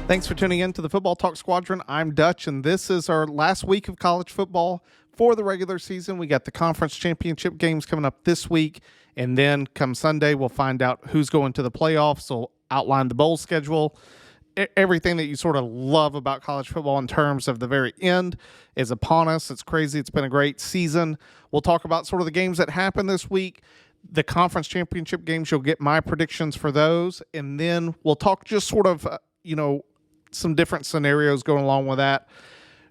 Thanks for tuning in to the Football Talk Squadron. I'm Dutch, and this is our last week of college football for the regular season. We got the conference championship games coming up this week, and then come Sunday, we'll find out who's going to the playoffs. We'll outline the bowl schedule. Everything that you sort of love about college football in terms of the very end is upon us. It's crazy. It's been a great season. We'll talk about sort of the games that happened this week. The conference championship games, you'll get my predictions for those, and then we'll talk just sort of, some different scenarios going along with that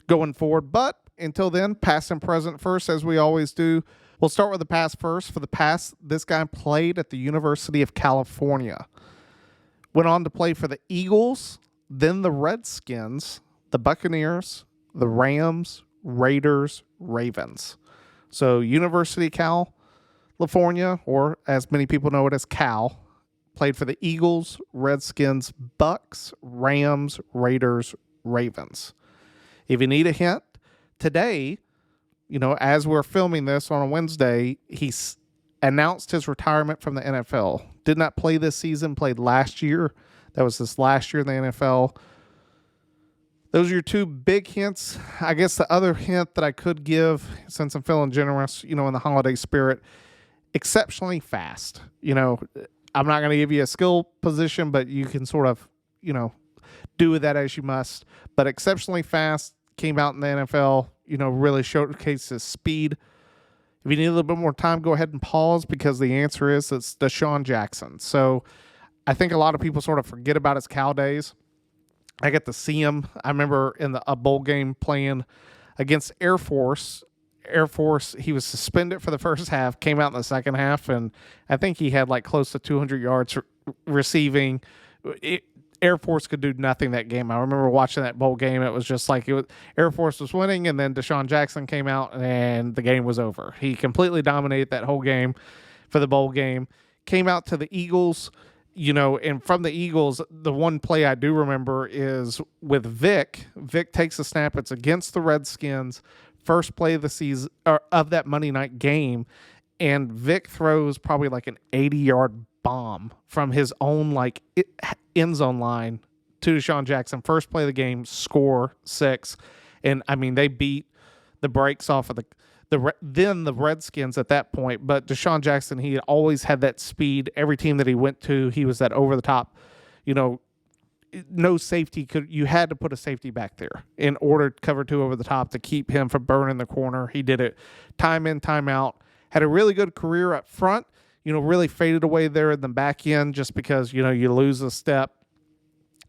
going forward. But until then, past and present first, as we always do. We'll start with the past first. For the past, this guy played at the University of California. Went on to play for the Eagles, then the Redskins, the Buccaneers, the Rams, Raiders, Ravens. So University of California, or as many people know it as Cal, played for the Eagles, Redskins, Bucks, Rams, Raiders, Ravens. If you need a hint, today, as we're filming this on a Wednesday, he's announced his retirement from the NFL. Did not play this season, played last year. That was his last year in the NFL. Those are your two big hints. I guess the other hint that I could give, since I'm feeling generous, in the holiday spirit, exceptionally fast. I'm not going to give you a skill position, but you can sort of, do with that as you must. But exceptionally fast, came out in the NFL, really showcased his speed. If you need a little bit more time, go ahead and pause, because the answer is it's DeSean Jackson. So I think a lot of people sort of forget about his Cal days. I get to see him. I remember in a bowl game playing against Air Force. He was suspended for the first half, came out in the second half, and I think he had like close to 200 yards receiving. Air Force could do nothing that game. I remember watching that bowl game. It was just like Air Force was winning, and then DeSean Jackson came out, and the game was over. He completely dominated that whole game for the bowl game. Came out to the Eagles, and from the Eagles, the one play I do remember is with Vic. Vic takes a snap. It's against the Redskins. First play of the season, or of that Monday night game, and Vic throws probably like an 80-yard bomb from his own end zone line to DeSean Jackson. First play of the game, score 6, and they beat the brakes off of the Redskins at that point. But DeSean Jackson, he always had that speed. Every team that he went to, he was that over the top, no safety you had to put a safety back there in order to cover 2 over the top to keep him from burning the corner. He did it time in, time out. Had a really good career up front, really faded away there in the back end just because, you lose a step.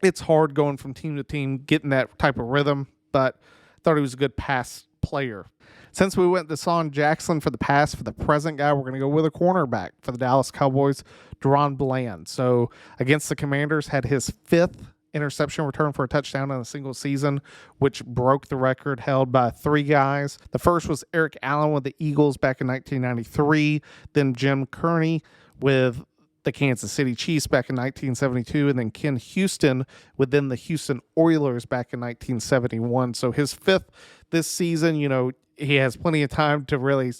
It's hard going from team to team, getting that type of rhythm, but I thought he was a good pass player. Since we went DeSean Jackson for the past, for the present guy, we're going to go with a cornerback for the Dallas Cowboys, Deron Bland. So against the Commanders, had his 5th interception return for a touchdown in a single season, which broke the record held by 3 guys. The first was Eric Allen with the Eagles back in 1993, then Jim Kearney with the Kansas City Chiefs back in 1972, and then Ken Houston within the Houston Oilers back in 1971. So his 5th this season, he has plenty of time to really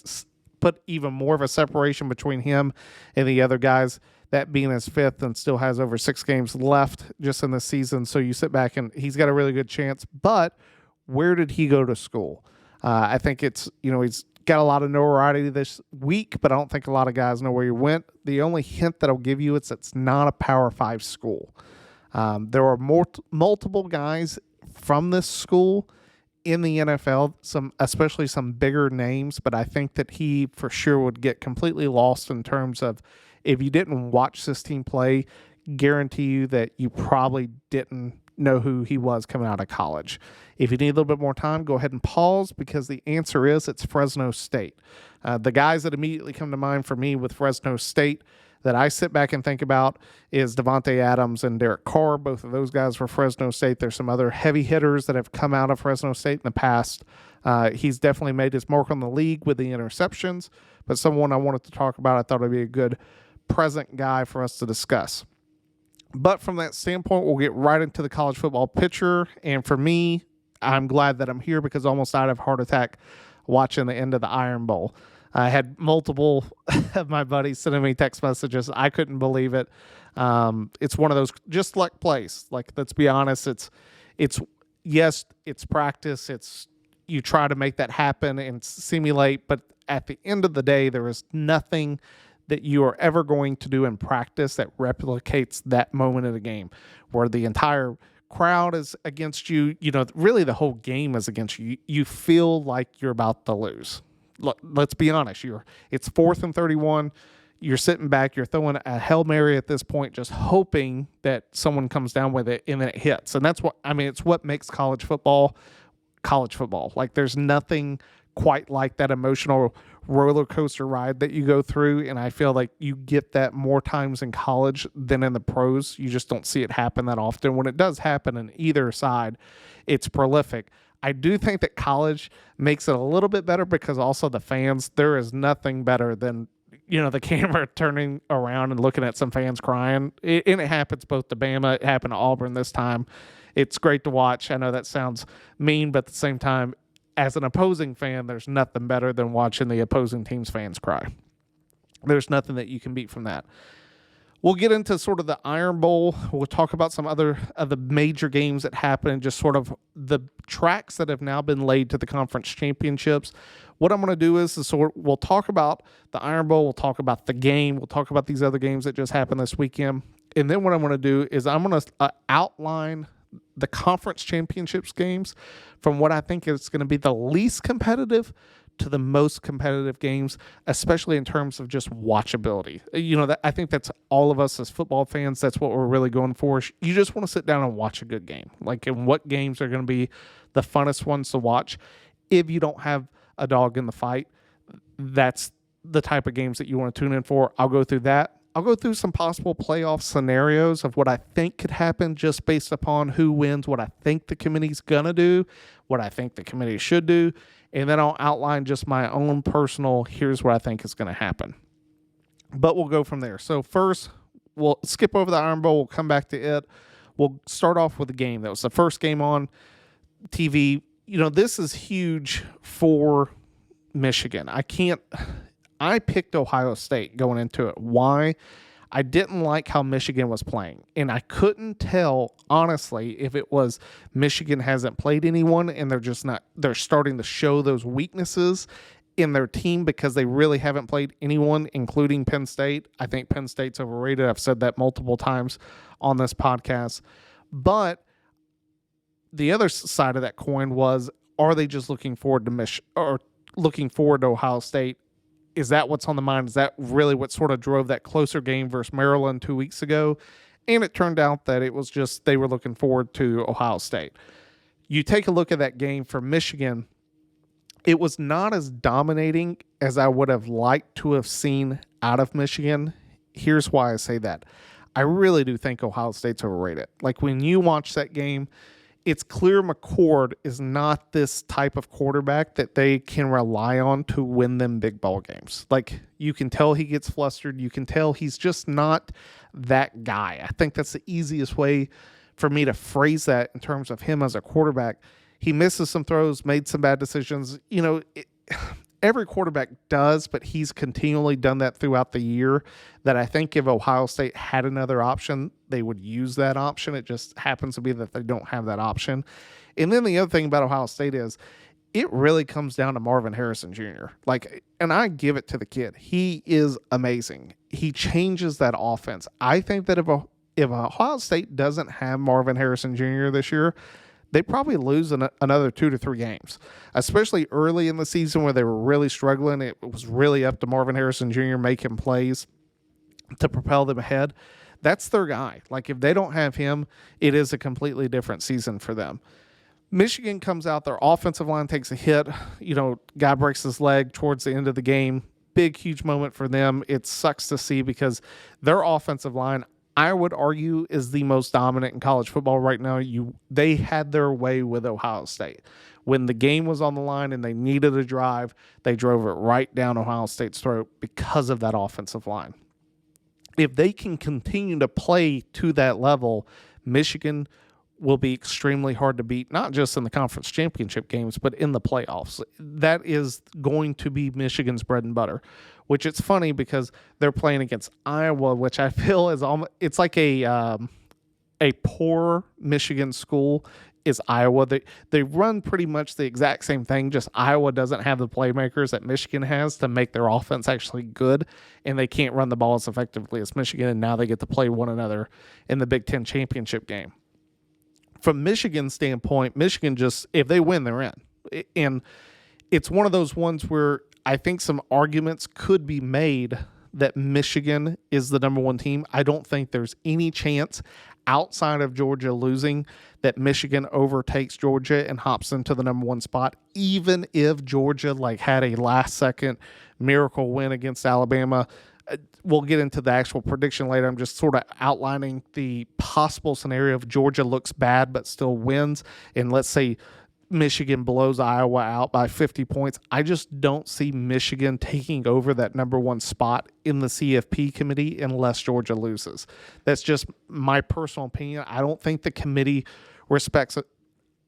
put even more of a separation between him and the other guys, that being his 5th, and still has over 6 games left just in the season. So you sit back and he's got a really good chance. But where did he go to school? I think it's, he's got a lot of notoriety this week, but I don't think a lot of guys know where he went. The only hint that I'll give you is it's not a Power 5 school. There are multiple guys from this school in the NFL, especially some bigger names, but I think that he for sure would get completely lost in terms of, if you didn't watch this team play, guarantee you that you probably didn't know who he was coming out of college. If you need a little bit more time, go ahead and pause, because the answer is it's Fresno State. The guys that immediately come to mind for me with Fresno State that I sit back and think about is Devontae Adams and Derek Carr. Both of those guys were Fresno State. There's some other heavy hitters that have come out of Fresno State in the past. He's definitely made his mark on the league with the interceptions, but someone I wanted to talk about, I thought would be a good present guy for us to discuss. But from that standpoint, we'll get right into the college football picture. And for me, I'm glad that I'm here because I almost died of a heart attack watching the end of the Iron Bowl. I had multiple of my buddies sending me text messages. I couldn't believe it. It's one of those just luck plays. Like, let's be honest. It's yes, it's practice. It's you try to make that happen and simulate. But at the end of the day, there is nothing that you are ever going to do in practice that replicates that moment in a game where the entire crowd is against you. You know, really the whole game is against you. You feel like you're about to lose. Let's be honest. It's 4th and 31. You're sitting back. You're throwing a Hail Mary at this point, just hoping that someone comes down with it and then it hits. And that's it's what makes college football. Like, there's nothing quite like that emotional roller coaster ride that you go through. And I feel like you get that more times in college than in the pros. You just don't see it happen that often. When it does happen on either side, it's prolific. I do think that college makes it a little bit better because also the fans, there is nothing better than, the camera turning around and looking at some fans crying. And it happens both to Bama. It happened to Auburn this time. It's great to watch. I know that sounds mean, but at the same time, as an opposing fan, there's nothing better than watching the opposing team's fans cry. There's nothing that you can beat from that. We'll get into sort of the Iron Bowl. We'll talk about some other of the major games that happen and just sort of the tracks that have now been laid to the conference championships. What I'm going to do is we'll talk about the Iron Bowl. We'll talk about the game. We'll talk about these other games that just happened this weekend. And then what I'm going to do is I'm going to outline the conference championships games from what I think is going to be the least competitive to the most competitive games, especially in terms of just watchability. I think that's all of us as football fans. That's what we're really going for. You just want to sit down and watch a good game. Like, and what games are going to be the funnest ones to watch. If you don't have a dog in the fight, that's the type of games that you want to tune in for. I'll go through that. I'll go through some possible playoff scenarios of what I think could happen just based upon who wins, what I think the committee's going to do, what I think the committee should do, and then I'll outline just my own personal, here's what I think is going to happen. But we'll go from there. So first, we'll skip over the Iron Bowl. We'll come back to it. We'll start off with the game. That was the first game on TV. This is huge for Michigan. I picked Ohio State going into it. Why? I didn't like how Michigan was playing. And I couldn't tell, honestly, if it was Michigan hasn't played anyone and they're starting to show those weaknesses in their team because they really haven't played anyone, including Penn State. I think Penn State's overrated. I've said that multiple times on this podcast. But the other side of that coin was, are they just looking forward to Ohio State? Is that what's on the mind? Is that really what sort of drove that closer game versus Maryland 2 weeks ago? And it turned out that it was just they were looking forward to Ohio State. You take a look at that game for Michigan, it was not as dominating as I would have liked to have seen out of Michigan. Here's why I say that. I really do think Ohio State's overrated. Like, when you watch that game, it's clear McCord is not this type of quarterback that they can rely on to win them big ball games. Like, you can tell he gets flustered. You can tell he's just not that guy. I think that's the easiest way for me to phrase that in terms of him as a quarterback. He misses some throws, made some bad decisions. Every quarterback does, but he's continually done that throughout the year, that I think if Ohio State had another option, they would use that option. It just happens to be that they don't have that option. And then the other thing about Ohio State is it really comes down to Marvin Harrison Jr. And I give it to the kid. He is amazing. He changes that offense. I think that if Ohio State doesn't have Marvin Harrison Jr. this year, they probably lose another 2 to 3 games, especially early in the season where they were really struggling. It was really up to Marvin Harrison Jr. making plays to propel them ahead. That's their guy. Like, if they don't have him, it is a completely different season for them. Michigan comes out, their offensive line takes a hit. Guy breaks his leg towards the end of the game. Big, huge moment for them. It sucks to see because their offensive line, I would argue, is the most dominant in college football right now. They had their way with Ohio State. When the game was on the line and they needed a drive, they drove it right down Ohio State's throat because of that offensive line. If they can continue to play to that level, Michigan will be extremely hard to beat, not just in the conference championship games, but in the playoffs. That is going to be Michigan's bread and butter, which it's funny because they're playing against Iowa, which I feel is almost, it's like a poor Michigan school is Iowa. They run pretty much the exact same thing, just Iowa doesn't have the playmakers that Michigan has to make their offense actually good, and they can't run the ball as effectively as Michigan, and now they get to play one another in the Big Ten championship game. From Michigan's standpoint, Michigan just, if they win, they're in. And it's one of those ones where I think some arguments could be made that Michigan is the number one team. I don't think there's any chance outside of Georgia losing that Michigan overtakes Georgia and hops into the number one spot, even if Georgia had a last second miracle win against Alabama. We'll get into the actual prediction later. I'm just sort of outlining the possible scenario if Georgia looks bad but still wins, and let's say Michigan blows Iowa out by 50 points. I just don't see Michigan taking over that number one spot in the CFP committee unless Georgia loses. That's just my personal opinion. I don't think the committee respects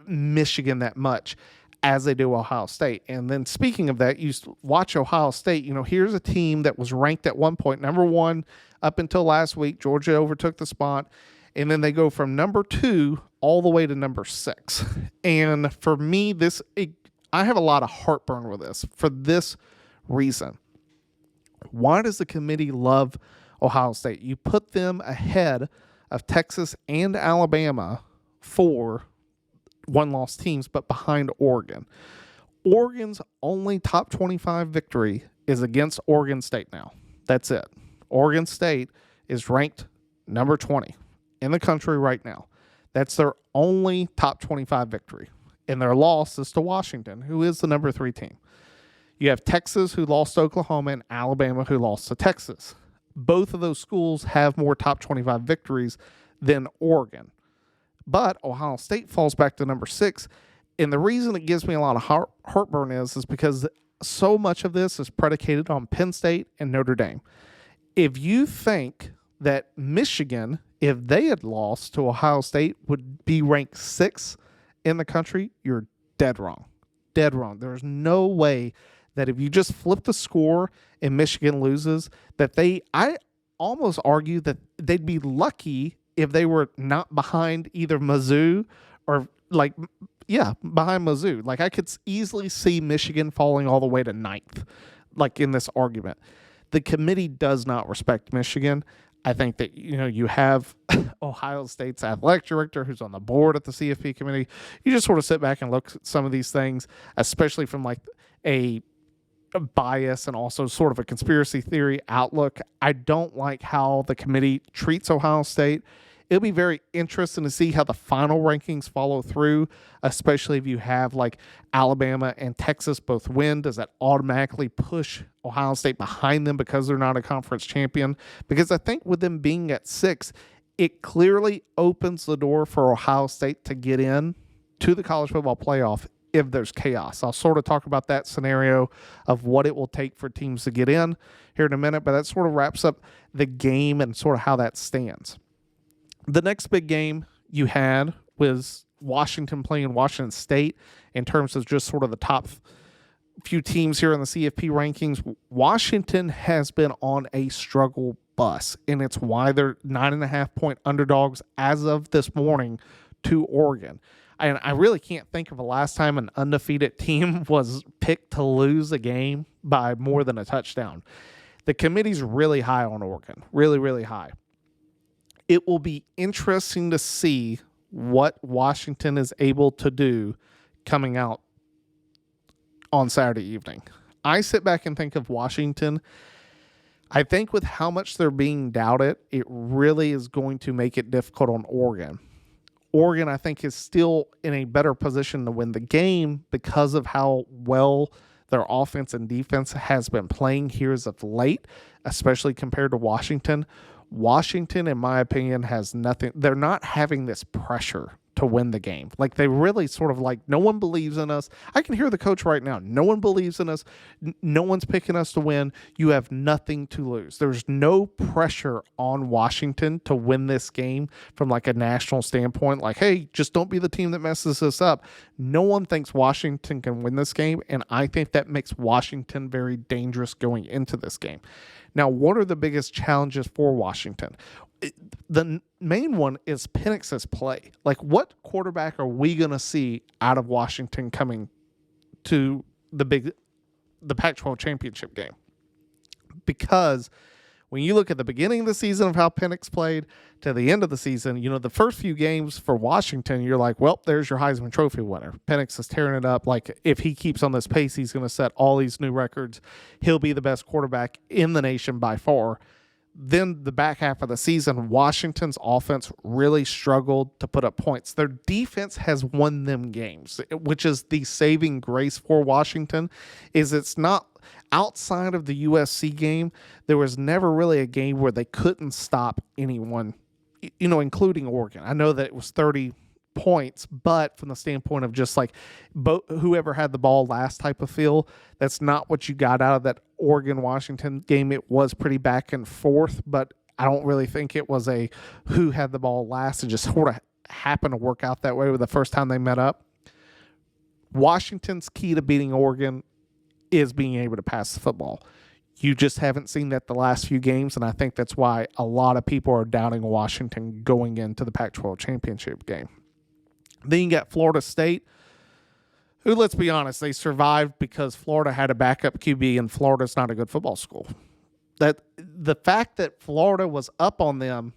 Michigan that much as they do Ohio State. And then speaking of that, you watch Ohio State, here's a team that was ranked at one point number one up until last week. Georgia overtook the spot, and then they go from number 2 all the way to number 6. And for me, I have a lot of heartburn with this for this reason. Why does the committee love Ohio State? You put them ahead of Texas and Alabama for one-loss teams, but behind Oregon. Oregon's only top 25 victory is against Oregon State now. That's it. Oregon State is ranked number 20 in the country right now. That's their only top 25 victory. And their loss is to Washington, who is the number 3 team. You have Texas, who lost to Oklahoma, and Alabama, who lost to Texas. Both of those schools have more top 25 victories than Oregon. But Ohio State falls back to number 6. And the reason it gives me a lot of heartburn is because so much of this is predicated on Penn State and Notre Dame. If you think that Michigan, if they had lost to Ohio State, would be ranked 6th in the country, you're dead wrong. Dead wrong. There's no way that if you just flip the score and Michigan loses, I almost argue that they'd be lucky if they were not behind either Mizzou or behind Mizzou. I could easily see Michigan falling all the way to 9th, in this argument. The committee does not respect Michigan. I think that, you have Ohio State's athletic director who's on the board at the CFP committee. You just sort of sit back and look at some of these things, especially from a bias and also sort of a conspiracy theory outlook. I don't like how the committee treats Ohio State. It'll be very interesting to see how the final rankings follow through, especially if you have Alabama and Texas both win. Does that automatically push Ohio State behind them because they're not a conference champion? Because I think with them being at 6, it clearly opens the door for Ohio State to get in to the college football playoff if there's chaos. I'll sort of talk about that scenario of what it will take for teams to get in here in a minute, but that sort of wraps up the game and sort of how that stands. The next big game you had was Washington playing Washington State in terms of just sort of the top few teams here in the CFP rankings. Washington has been on a struggle bus, and it's why they're 9.5-point underdogs as of this morning to Oregon. And I really can't think of a last time an undefeated team was picked to lose a game by more than a touchdown. The committee's really high on Oregon, really, really high. It will be interesting to see what Washington is able to do coming out on Saturday evening. I sit back and think of Washington. I think with how much they're being doubted, it really is going to make it difficult on Oregon. Oregon, I think, is still in a better position to win the game because of how well their offense and defense has been playing here as of late, especially compared to Washington. Washington, in my opinion, has nothing. They're not having this pressure to win the game. Like, they really sort of like, no one believes in us. I can hear the coach right now. No one believes in us. No one's picking us to win. You have nothing to lose. There's no pressure on Washington to win this game from like a national standpoint. Like, hey, just don't be the team that messes us up. No one thinks Washington can win this game, and I think that makes Washington very dangerous going into this game. Now, what are the biggest challenges for Washington? The main one is Penix's play. Like, what quarterback are we going to see out of Washington coming to the Pac-12 championship game? Because when you look at the beginning of the season of how Penix played to the end of the season, you know, the first few games for Washington, you're like, well, there's your Heisman Trophy winner. Penix is tearing it up. Like, if he keeps on this pace, he's going to set all these new records. He'll be the best quarterback in the nation by far. Then the back half of the season, Washington's offense really struggled to put up points. Their defense has won them games, which is the saving grace for Washington. Is it's not outside of the USC game, there was never really a game where they couldn't stop anyone, you know, including Oregon. I know that it was 30 points, but from the standpoint of just like whoever had the ball last type of feel, that's not what you got out of that Oregon-Washington game. It was pretty back and forth, but I don't really think it was a who had the ball last. It just sort of happened to work out that way with the first time they met up. Washington's key to beating Oregon is being able to pass the football. You just haven't seen that the last few games, and I think that's why a lot of people are doubting Washington going into the Pac-12 championship game. Then you got Florida State, who, let's be honest, they survived because Florida had a backup QB, and Florida's not a good football school. That the fact that Florida was up on them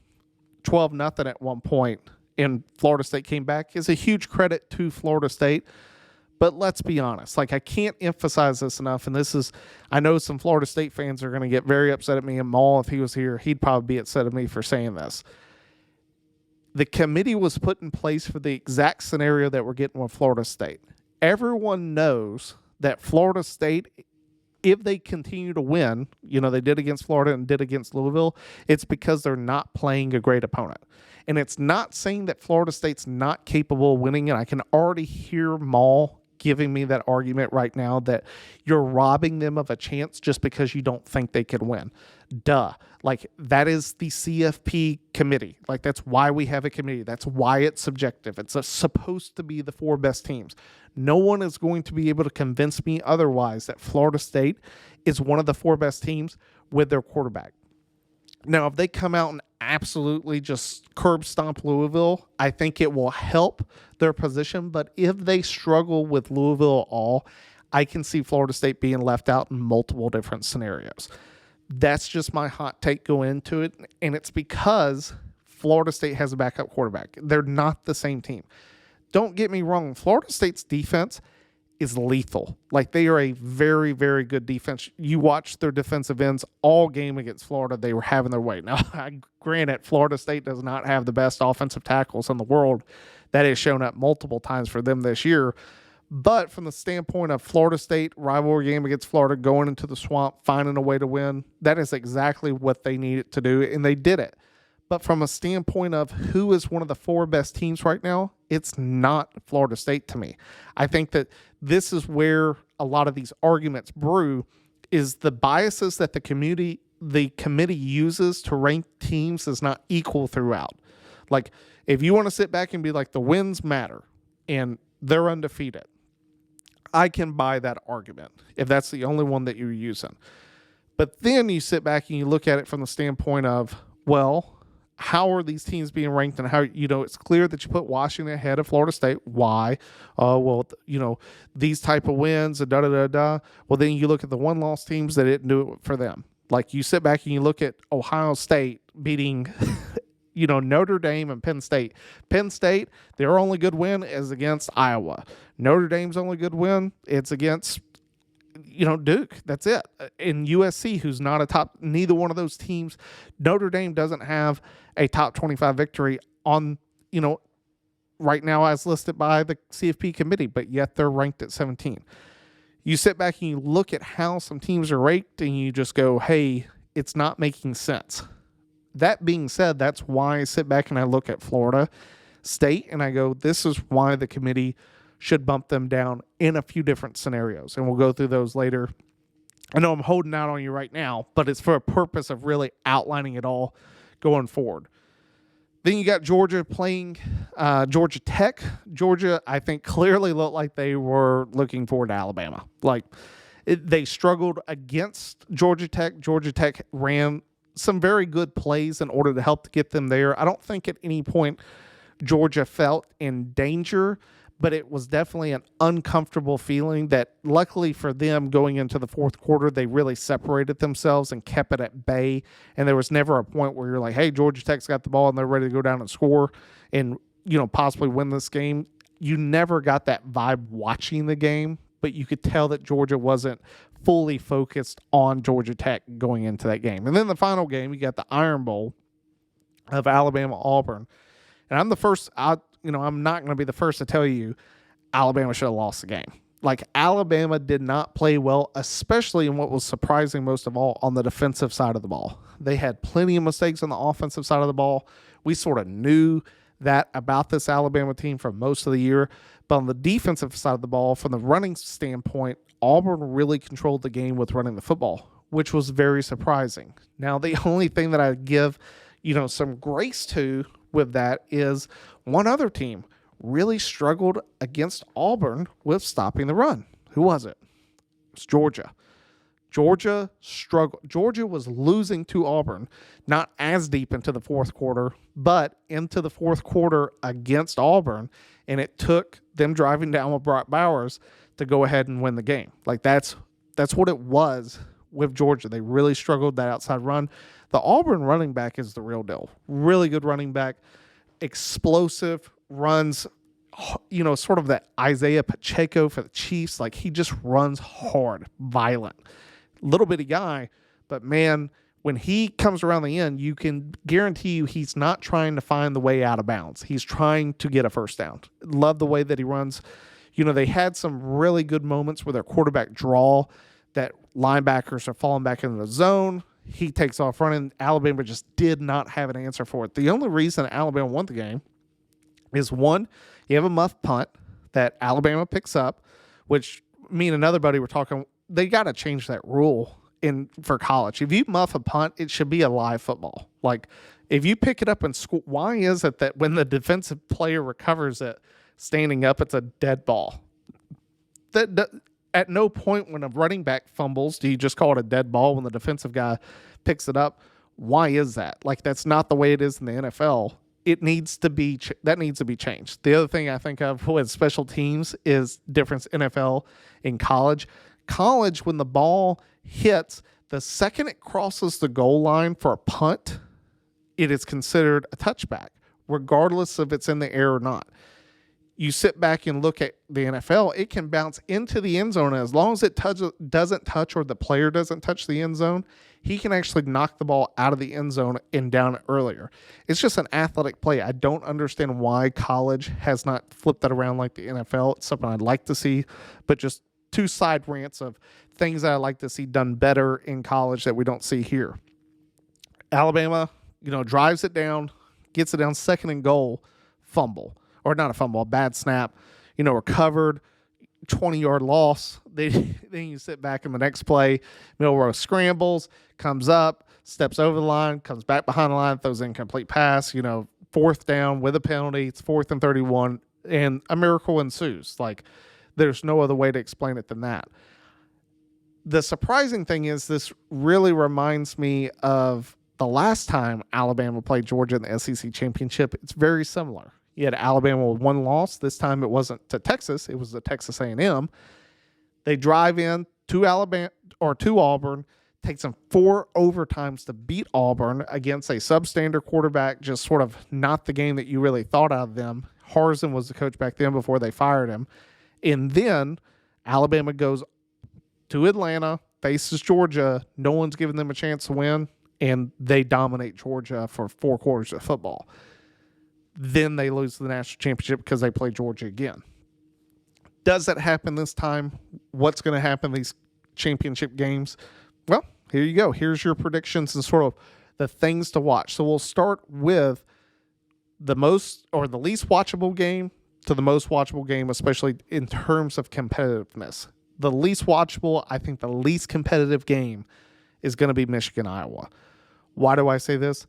12-0 at one point, and Florida State came back is a huge credit to Florida State. But let's be honest, like, I can't emphasize this enough, and this is, I know some Florida State fans are going to get very upset at me, and Maul, if he was here, he'd probably be upset at me for saying this. The committee was put in place for the exact scenario that we're getting with Florida State. Everyone knows that Florida State, if they continue to win, you know, they did against Florida and did against Louisville, it's because they're not playing a great opponent. And it's not saying that Florida State's not capable of winning, and I can already hear Maul giving me that argument right now that you're robbing them of a chance just because you don't think they could win. Duh. Like, that is the CFP committee. Like, that's why we have a committee. That's why it's subjective. It's supposed to be the four best teams. No one is going to be able to convince me otherwise that Florida State is one of the four best teams with their quarterback. Now, if they come out and absolutely just curb stomp Louisville, I think it will help their position. But if they struggle with Louisville at all, I can see Florida State being left out in multiple different scenarios. That's just my hot take going into it, and it's because Florida State has a backup quarterback. They're not the same team. Don't get me wrong, Florida State's defense is lethal. Like, they are a very, very good defense. You watch their defensive ends all game against Florida, they were having their way. Now, granted, Florida State does not have the best offensive tackles in the world. That has shown up multiple times for them this year. But from the standpoint of Florida State, rivalry game against Florida, going into the swamp, finding a way to win, that is exactly what they needed to do, and they did it. But from a standpoint of who is one of the four best teams right now, it's not Florida State to me. I think that this is where a lot of these arguments brew, is the biases that the committee uses to rank teams is not equal throughout. Like, if you want to sit back and be like, the wins matter and they're undefeated, I can buy that argument if that's the only one that you're using. But then you sit back and you look at it from the standpoint of, well, how are these teams being ranked, and how, you know, it's clear that you put Washington ahead of Florida State. Why? Well, you know, these type of wins and da-da-da-da. Well, then you look at the one-loss teams that didn't do it for them. Like, you sit back and you look at Ohio State beating, you know, Notre Dame and Penn State. Penn State, their only good win is against Iowa. Notre Dame's only good win, it's against, you know, Duke. That's it. In USC, who's not a top, neither one of those teams. Notre Dame doesn't have a top 25 victory on, you know, right now as listed by the CFP committee, but yet they're ranked at 17. You sit back and you look at how some teams are ranked and you just go, hey, it's not making sense. That being said, that's why I sit back and I look at Florida. State, and I go, this is why the committee should bump them down in a few different scenarios, and we'll go through those later. I know I'm holding out on you right now, but it's for a purpose of really outlining it all going forward. Then you got Georgia playing Georgia Tech. Georgia, I think, clearly looked like they were looking forward to Alabama. They struggled against Georgia Tech. Georgia Tech ran some very good plays in order to help to get them there. I don't think at any point Georgia felt in danger, but it was definitely an uncomfortable feeling that luckily for them going into the fourth quarter, they really separated themselves and kept it at bay. And there was never a point where you're like, hey, Georgia Tech's got the ball and they're ready to go down and score and, possibly win this game. You never got that vibe watching the game, but you could tell that Georgia wasn't fully focused on Georgia Tech going into that game. And then the final game, you got the Iron Bowl of Alabama-Auburn. And I'm not going to be the first to tell you Alabama should have lost the game. Alabama did not play well, especially in what was surprising most of all on the defensive side of the ball. They had plenty of mistakes on the offensive side of the ball. We sort of knew that about this Alabama team for most of the year. But on the defensive side of the ball, from the running standpoint, Auburn really controlled the game with running the football, which was very surprising. Now, the only thing that I give, some grace to with that is one other team really struggled against Auburn with stopping the run. Who was it? It's Georgia. Georgia struggled. Georgia was losing to Auburn, not as deep into the fourth quarter, but into the fourth quarter against Auburn, and it took them driving down with Brock Bowers to go ahead and win the game. That's what it was with Georgia. They really struggled that outside run. The Auburn running back is the real deal. Really good running back, explosive, runs, sort of that Isaiah Pacheco for the Chiefs. He just runs hard, violent. Little bitty guy, but man, when he comes around the end, you can guarantee you he's not trying to find the way out of bounds. He's trying to get a first down. Love the way that he runs. They had some really good moments where their quarterback draw that linebackers are falling back into the zone. He takes off running. Alabama just did not have an answer for it. The only reason Alabama won the game is, one, you have a muff punt that Alabama picks up, which me and another buddy were talking, they got to change that rule for college. If you muff a punt, it should be a live football. If you pick it up and score, why is it that when the defensive player recovers it standing up, it's a dead ball? At no point when a running back fumbles do you just call it a dead ball when the defensive guy picks it up. Why is that? That's not the way it is in the NFL. It needs to be that needs to be changed. The other thing I think of with special teams is difference NFL in college. College, when the ball hits, the second it crosses the goal line for a punt, it is considered a touchback, regardless if it's in the air or not. You sit back and look at the NFL, it can bounce into the end zone. As long as it doesn't touch or the player doesn't touch the end zone, he can actually knock the ball out of the end zone and down it earlier. It's just an athletic play. I don't understand why college has not flipped that around like the NFL. It's something I'd like to see, but just two side rants of things that I'd like to see done better in college that we don't see here. Alabama, drives it down, gets it down, second and goal, fumble. Or not a fumble, a bad snap, recovered, 20-yard loss. Then you sit back in the next play, Milroe scrambles, comes up, steps over the line, comes back behind the line, throws an incomplete pass, fourth down with a penalty. It's 4th and 31, and a miracle ensues. There's no other way to explain it than that. The surprising thing is this really reminds me of the last time Alabama played Georgia in the SEC championship. It's very similar. You had Alabama with one loss. This time it wasn't to Texas. It was to Texas A&M. They drive in to Auburn, takes them 4 overtimes to beat Auburn against a substandard quarterback, just sort of not the game that you really thought out of them. Harsin was the coach back then before they fired him. And then Alabama goes to Atlanta, faces Georgia. No one's giving them a chance to win, and they dominate Georgia for 4 quarters of football. Then they lose the national championship because they play Georgia again. Does that happen this time? What's going to happen in these championship games? Well, here you go. Here's your predictions and sort of the things to watch. So we'll start with the most or the least watchable game to the most watchable game, especially in terms of competitiveness. The least watchable, I think the least competitive game is going to be Michigan-Iowa. Why do I say this?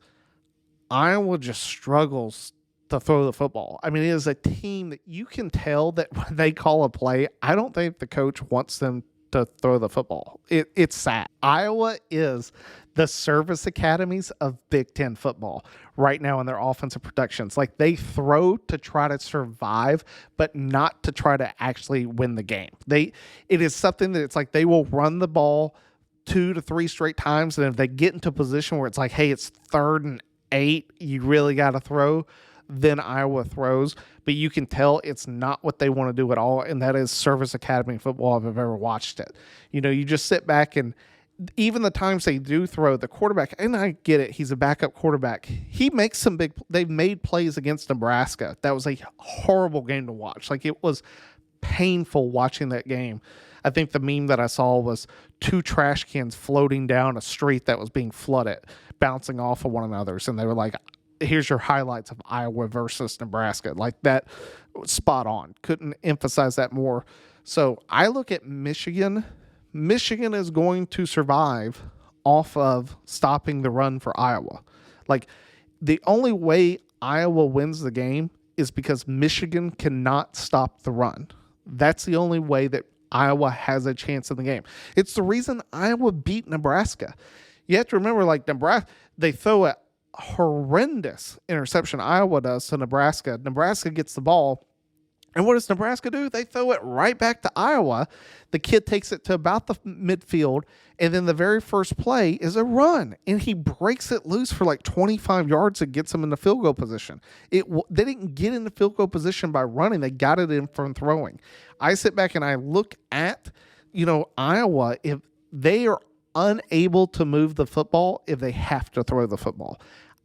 Iowa just struggles to throw the football. I mean, it is a team that you can tell that when they call a play, I don't think the coach wants them to throw the football. It's sad. Iowa is the service academies of Big Ten football right now in their offensive productions. Like, they throw to try to survive, but not to try to actually win the game. It is something that it's like they will run the ball 2 to 3 straight times, and if they get into a position where it's like, hey, it's 3rd and 8, you really got to throw, then Iowa throws. But you can tell it's not what they want to do at all, and that is service academy football if I've ever watched it. You know, you just sit back, and even the times they do throw, the quarterback, and I get it, he's a backup quarterback. He makes some they've made plays against Nebraska. That was a horrible game to watch. Like, it was painful watching that game. I think the meme that I saw was 2 trash cans floating down a street that was being flooded, bouncing off of one another's, and they were like, here's your highlights of Iowa versus Nebraska. Like, that, spot on. Couldn't emphasize that more. So I look at Michigan. Michigan is going to survive off of stopping the run for Iowa. Like, the only way Iowa wins the game is because Michigan cannot stop the run. That's the only way that Iowa has a chance in the game. It's the reason Iowa beat Nebraska. You have to remember, like, Nebraska, they throw a horrendous interception, Iowa does, to Nebraska. Nebraska gets the ball, and what does Nebraska do? They throw it right back to Iowa. The kid takes it to about the midfield, and then the very first play is a run, and he breaks it loose for like 25 yards and gets them in the field goal position. They didn't get in the field goal position by running. They got it in from throwing. I sit back and I look at, Iowa, if they are unable to move the football, if they have to throw the football.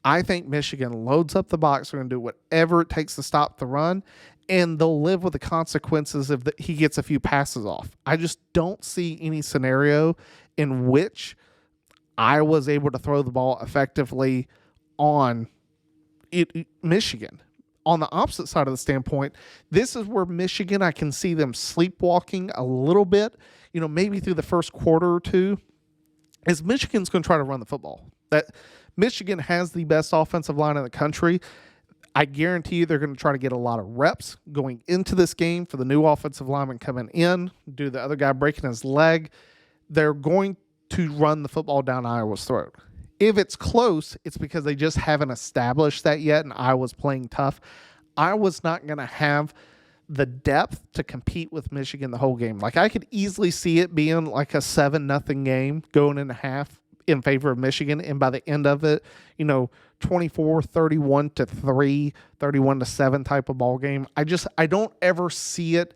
I think Michigan loads up the box. They're going to do whatever it takes to stop the run, and they'll live with the consequences if he gets a few passes off. I just don't see any scenario in which Iowa's able to throw the ball effectively on Michigan. On the opposite side of the standpoint, this is where Michigan, I can see them sleepwalking a little bit, maybe through the first quarter or two, is Michigan's going to try to run the football. That Michigan has the best offensive line in the country. I guarantee you they're going to try to get a lot of reps going into this game for the new offensive lineman coming in, due to the other guy breaking his leg. They're going to run the football down Iowa's throat. If it's close, it's because they just haven't established that yet, and Iowa's playing tough. Iowa's not going to have the depth to compete with Michigan the whole game. Like, I could easily see it being like a 7-0 game going into half in favor of Michigan, and by the end of it, 24, 31-3, 31-7 type of ball game. I don't ever see it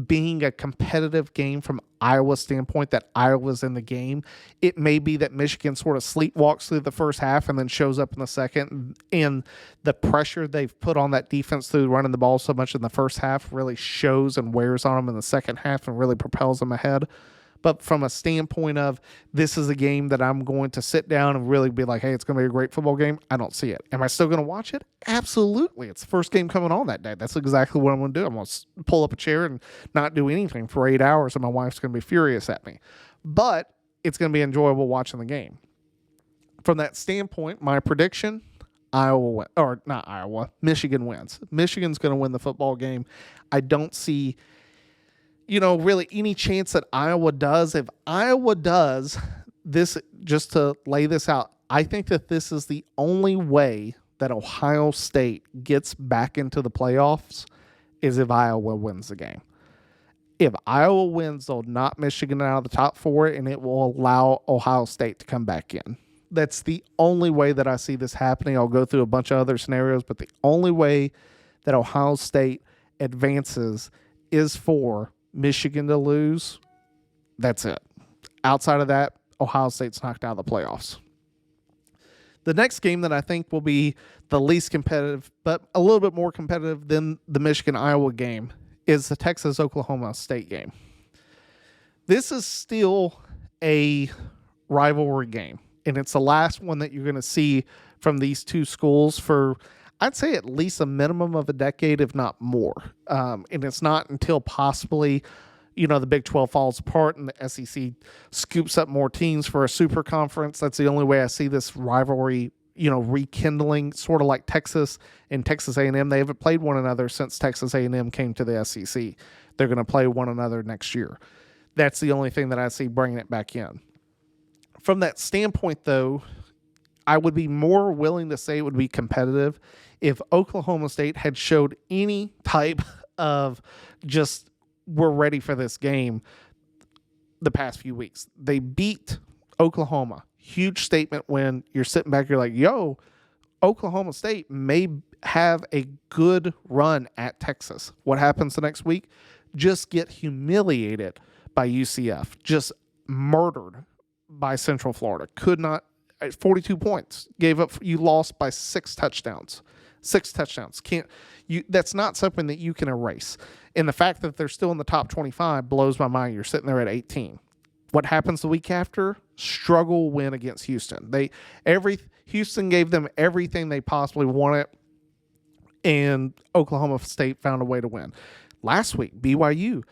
being a competitive game from Iowa's standpoint, that Iowa's in the game. It may be that Michigan sort of sleepwalks through the first half and then shows up in the second, and the pressure they've put on that defense through running the ball so much in the first half really shows and wears on them in the second half and really propels them ahead. But from a standpoint of, this is a game that I'm going to sit down and really be like, hey, it's going to be a great football game, I don't see it. Am I still going to watch it? Absolutely. It's the first game coming on that day. That's exactly what I'm going to do. I'm going to pull up a chair and not do anything for 8 hours, and my wife's going to be furious at me. But it's going to be enjoyable watching the game. From that standpoint, my prediction, Michigan wins. Michigan's going to win the football game. I don't see really any chance that Iowa does. If Iowa does this, just to lay this out, I think that this is the only way that Ohio State gets back into the playoffs, is if Iowa wins the game. If Iowa wins, they'll knock Michigan out of the top 4, and it will allow Ohio State to come back in. That's the only way that I see this happening. I'll go through a bunch of other scenarios, but the only way that Ohio State advances is for Michigan to lose. That's it. Outside of that, Ohio State's knocked out of the playoffs. The next game that I think will be the least competitive, but a little bit more competitive than the Michigan-Iowa game, is the Texas-Oklahoma State game. This is still a rivalry game, and it's the last one that you're going to see from these two schools for, I'd say at least a minimum of a decade, if not more. And it's not until possibly, the Big 12 falls apart and the SEC scoops up more teams for a super conference. That's the only way I see this rivalry, rekindling, sort of like Texas and Texas A&M. They haven't played one another since Texas A&M came to the SEC. They're going to play one another next year. That's the only thing that I see bringing it back in. From that standpoint, though, I would be more willing to say it would be competitive if Oklahoma State had showed any type of just, we're ready for this game the past few weeks. They beat Oklahoma. Huge statement win. You're sitting back, you're like, yo, Oklahoma State may have a good run at Texas. What happens the next week? Just get humiliated by UCF. Just murdered by Central Florida. Could not, 42 points. Gave up, you lost by 6 touchdowns. 6 touchdowns. That's not something that you can erase. And the fact that they're still in the top 25 blows my mind. You're sitting there at 18. What happens the week after? Struggle win against Houston. Houston gave them everything they possibly wanted, and Oklahoma State found a way to win. Last week, BYU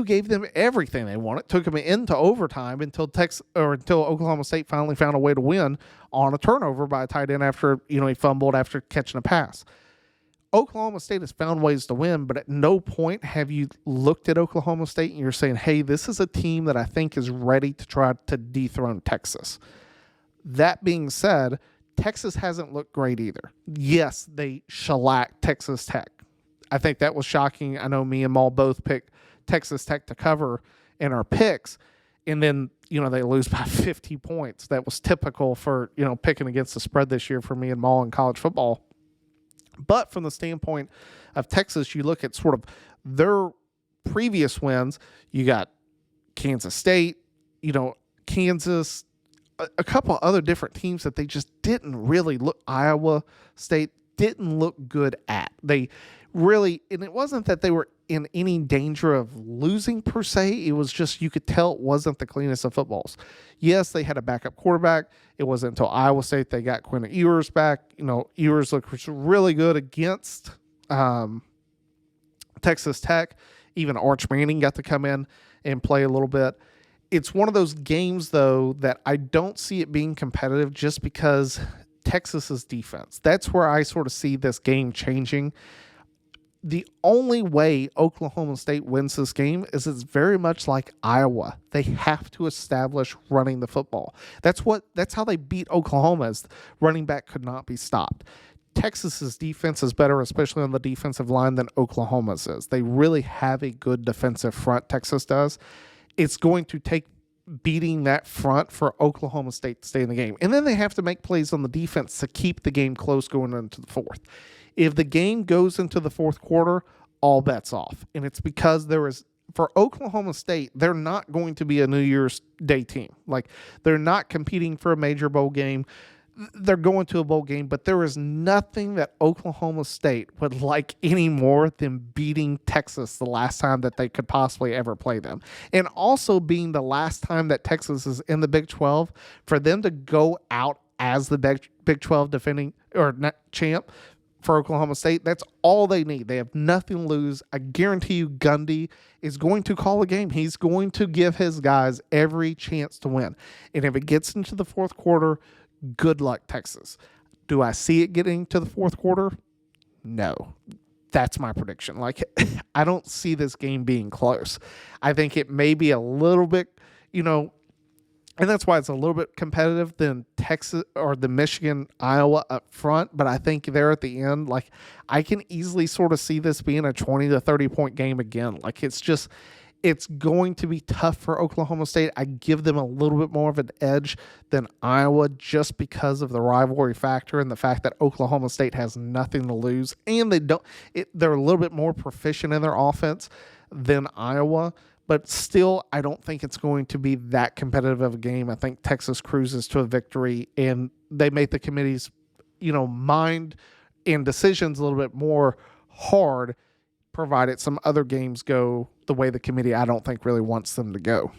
gave them everything they wanted, took them into overtime until Oklahoma State finally found a way to win on a turnover by a tight end after he fumbled after catching a pass. Oklahoma State has found ways to win, but at no point have you looked at Oklahoma State and you're saying, hey, this is a team that I think is ready to try to dethrone Texas. That being said, Texas hasn't looked great either. Yes, they shellacked Texas Tech. I think that was shocking. I know me and Maul both picked Texas Tech to cover in our picks, and then they lose by 50 points. That was typical for picking against the spread this year for me and Maul in college football. But from the standpoint of Texas, you look at sort of their previous wins. You got Kansas State, Kansas, a couple other different teams that they just didn't really look. Iowa State didn't look good at. They really, and it wasn't that they were in any danger of losing per se. It was just, you could tell it wasn't the cleanest of footballs. Yes, they had a backup quarterback. It wasn't until Iowa State they got Quinn Ewers back. Ewers looked really good against Texas Tech. Even Arch Manning got to come in and play a little bit. It's one of those games, though, that I don't see it being competitive just because Texas's defense. That's where I sort of see this game changing. The only way Oklahoma State wins this game is it's very much like Iowa. They have to establish running the football. That's how they beat Oklahoma, is running back could not be stopped. Texas's defense is better, especially on the defensive line, than Oklahoma's is. They really have a good defensive front, Texas does. It's going to take beating that front for Oklahoma State to stay in the game. And then they have to make plays on the defense to keep the game close going into the fourth. If the game goes into the fourth quarter, all bets off. And it's because for Oklahoma State, they're not going to be a New Year's Day team. Like, they're not competing for a major bowl game. They're going to a bowl game, but there is nothing that Oklahoma State would like any more than beating Texas the last time that they could possibly ever play them. And also being the last time that Texas is in the Big 12, for them to go out as the Big 12 defending or champ for Oklahoma State, that's all they need. They have nothing to lose. I guarantee you Gundy is going to call a game. He's going to give his guys every chance to win. And if it gets into the fourth quarter, good luck, Texas. Do I see it getting to the fourth quarter? No. That's my prediction. Like, I don't see this game being close. I think it may be a little bit, and that's why it's a little bit competitive than Texas or the Michigan, Iowa up front. But I think there at the end, like, I can easily sort of see this being a 20 to 30 point game again. Like, it's going to be tough for Oklahoma State. I give them a little bit more of an edge than Iowa just because of the rivalry factor and the fact that Oklahoma State has nothing to lose. And they're a little bit more proficient in their offense than Iowa. But still, I don't think it's going to be that competitive of a game. I think Texas cruises to a victory, and they make the committee's, mind and decisions a little bit more hard, provided some other games go the way the committee, I don't think, really wants them to go.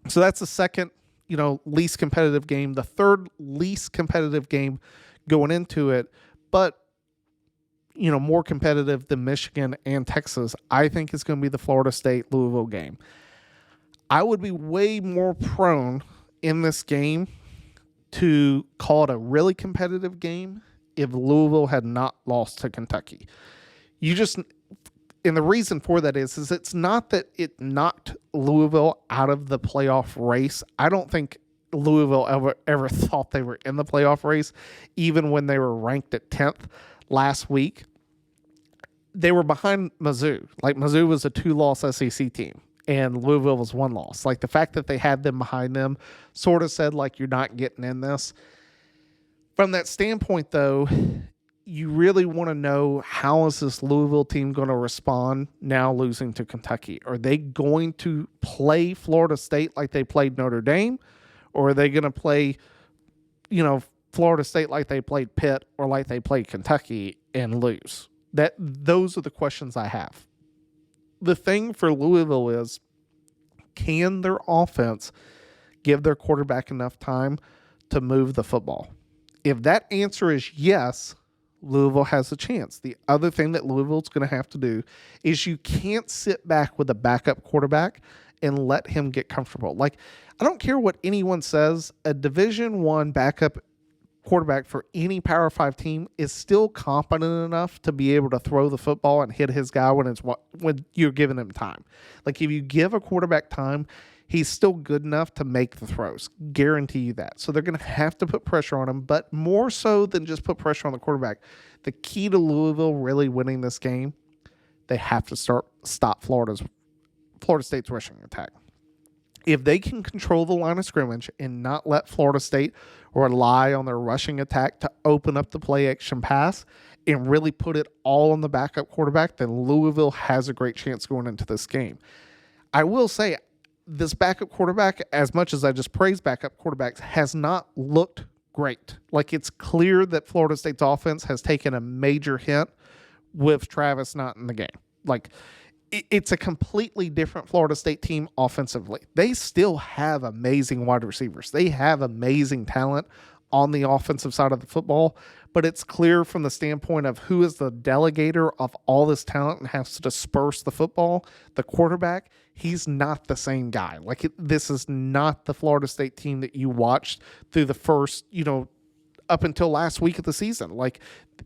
So that's the second, least competitive game. The third least competitive game going into it, but more competitive than Michigan and Texas, I think it's going to be the Florida State-Louisville game. I would be way more prone in this game to call it a really competitive game if Louisville had not lost to Kentucky. And the reason for that is it's not that it knocked Louisville out of the playoff race. I don't think Louisville ever thought they were in the playoff race, even when they were ranked at 10th last week. They were behind Mizzou. Like, Mizzou was a 2-loss SEC team, and Louisville was 1 loss. Like, the fact that they had them behind them sort of said, like, you're not getting in this. From that standpoint, though, you really want to know, how is this Louisville team going to respond now losing to Kentucky? Are they going to play Florida State like they played Notre Dame? Or are they going to play, Florida State like they played Pitt or like they played Kentucky and lose? Those are the questions I have. The thing for Louisville is, can their offense give their quarterback enough time to move the football? If that answer is yes, Louisville has a chance. The other thing that Louisville's going to have to do is, you can't sit back with a backup quarterback and let him get comfortable. Like, I don't care what anyone says, a Division I backup quarterback for any Power 5 team is still competent enough to be able to throw the football and hit his guy when you're giving him time. Like, if you give a quarterback time, he's still good enough to make the throws. Guarantee you that. So they're going to have to put pressure on him, but more so than just put pressure on the quarterback. The key to Louisville really winning this game, they have to stop Florida State's rushing attack. If they can control the line of scrimmage and not let Florida State rely on their rushing attack to open up the play action pass and really put it all on the backup quarterback, then Louisville has a great chance going into this game. I will say, this backup quarterback, as much as I just praise backup quarterbacks, has not looked great. Like, it's clear that Florida State's offense has taken a major hit with Travis not in the game. Like, it's a completely different Florida State team offensively. They still have amazing wide receivers. They have amazing talent on the offensive side of the football, but it's clear from the standpoint of who is the delegator of all this talent and has to disperse the football, the quarterback, he's not the same guy. Like, this is not the Florida State team that you watched through the first, up until last week of the season. Like,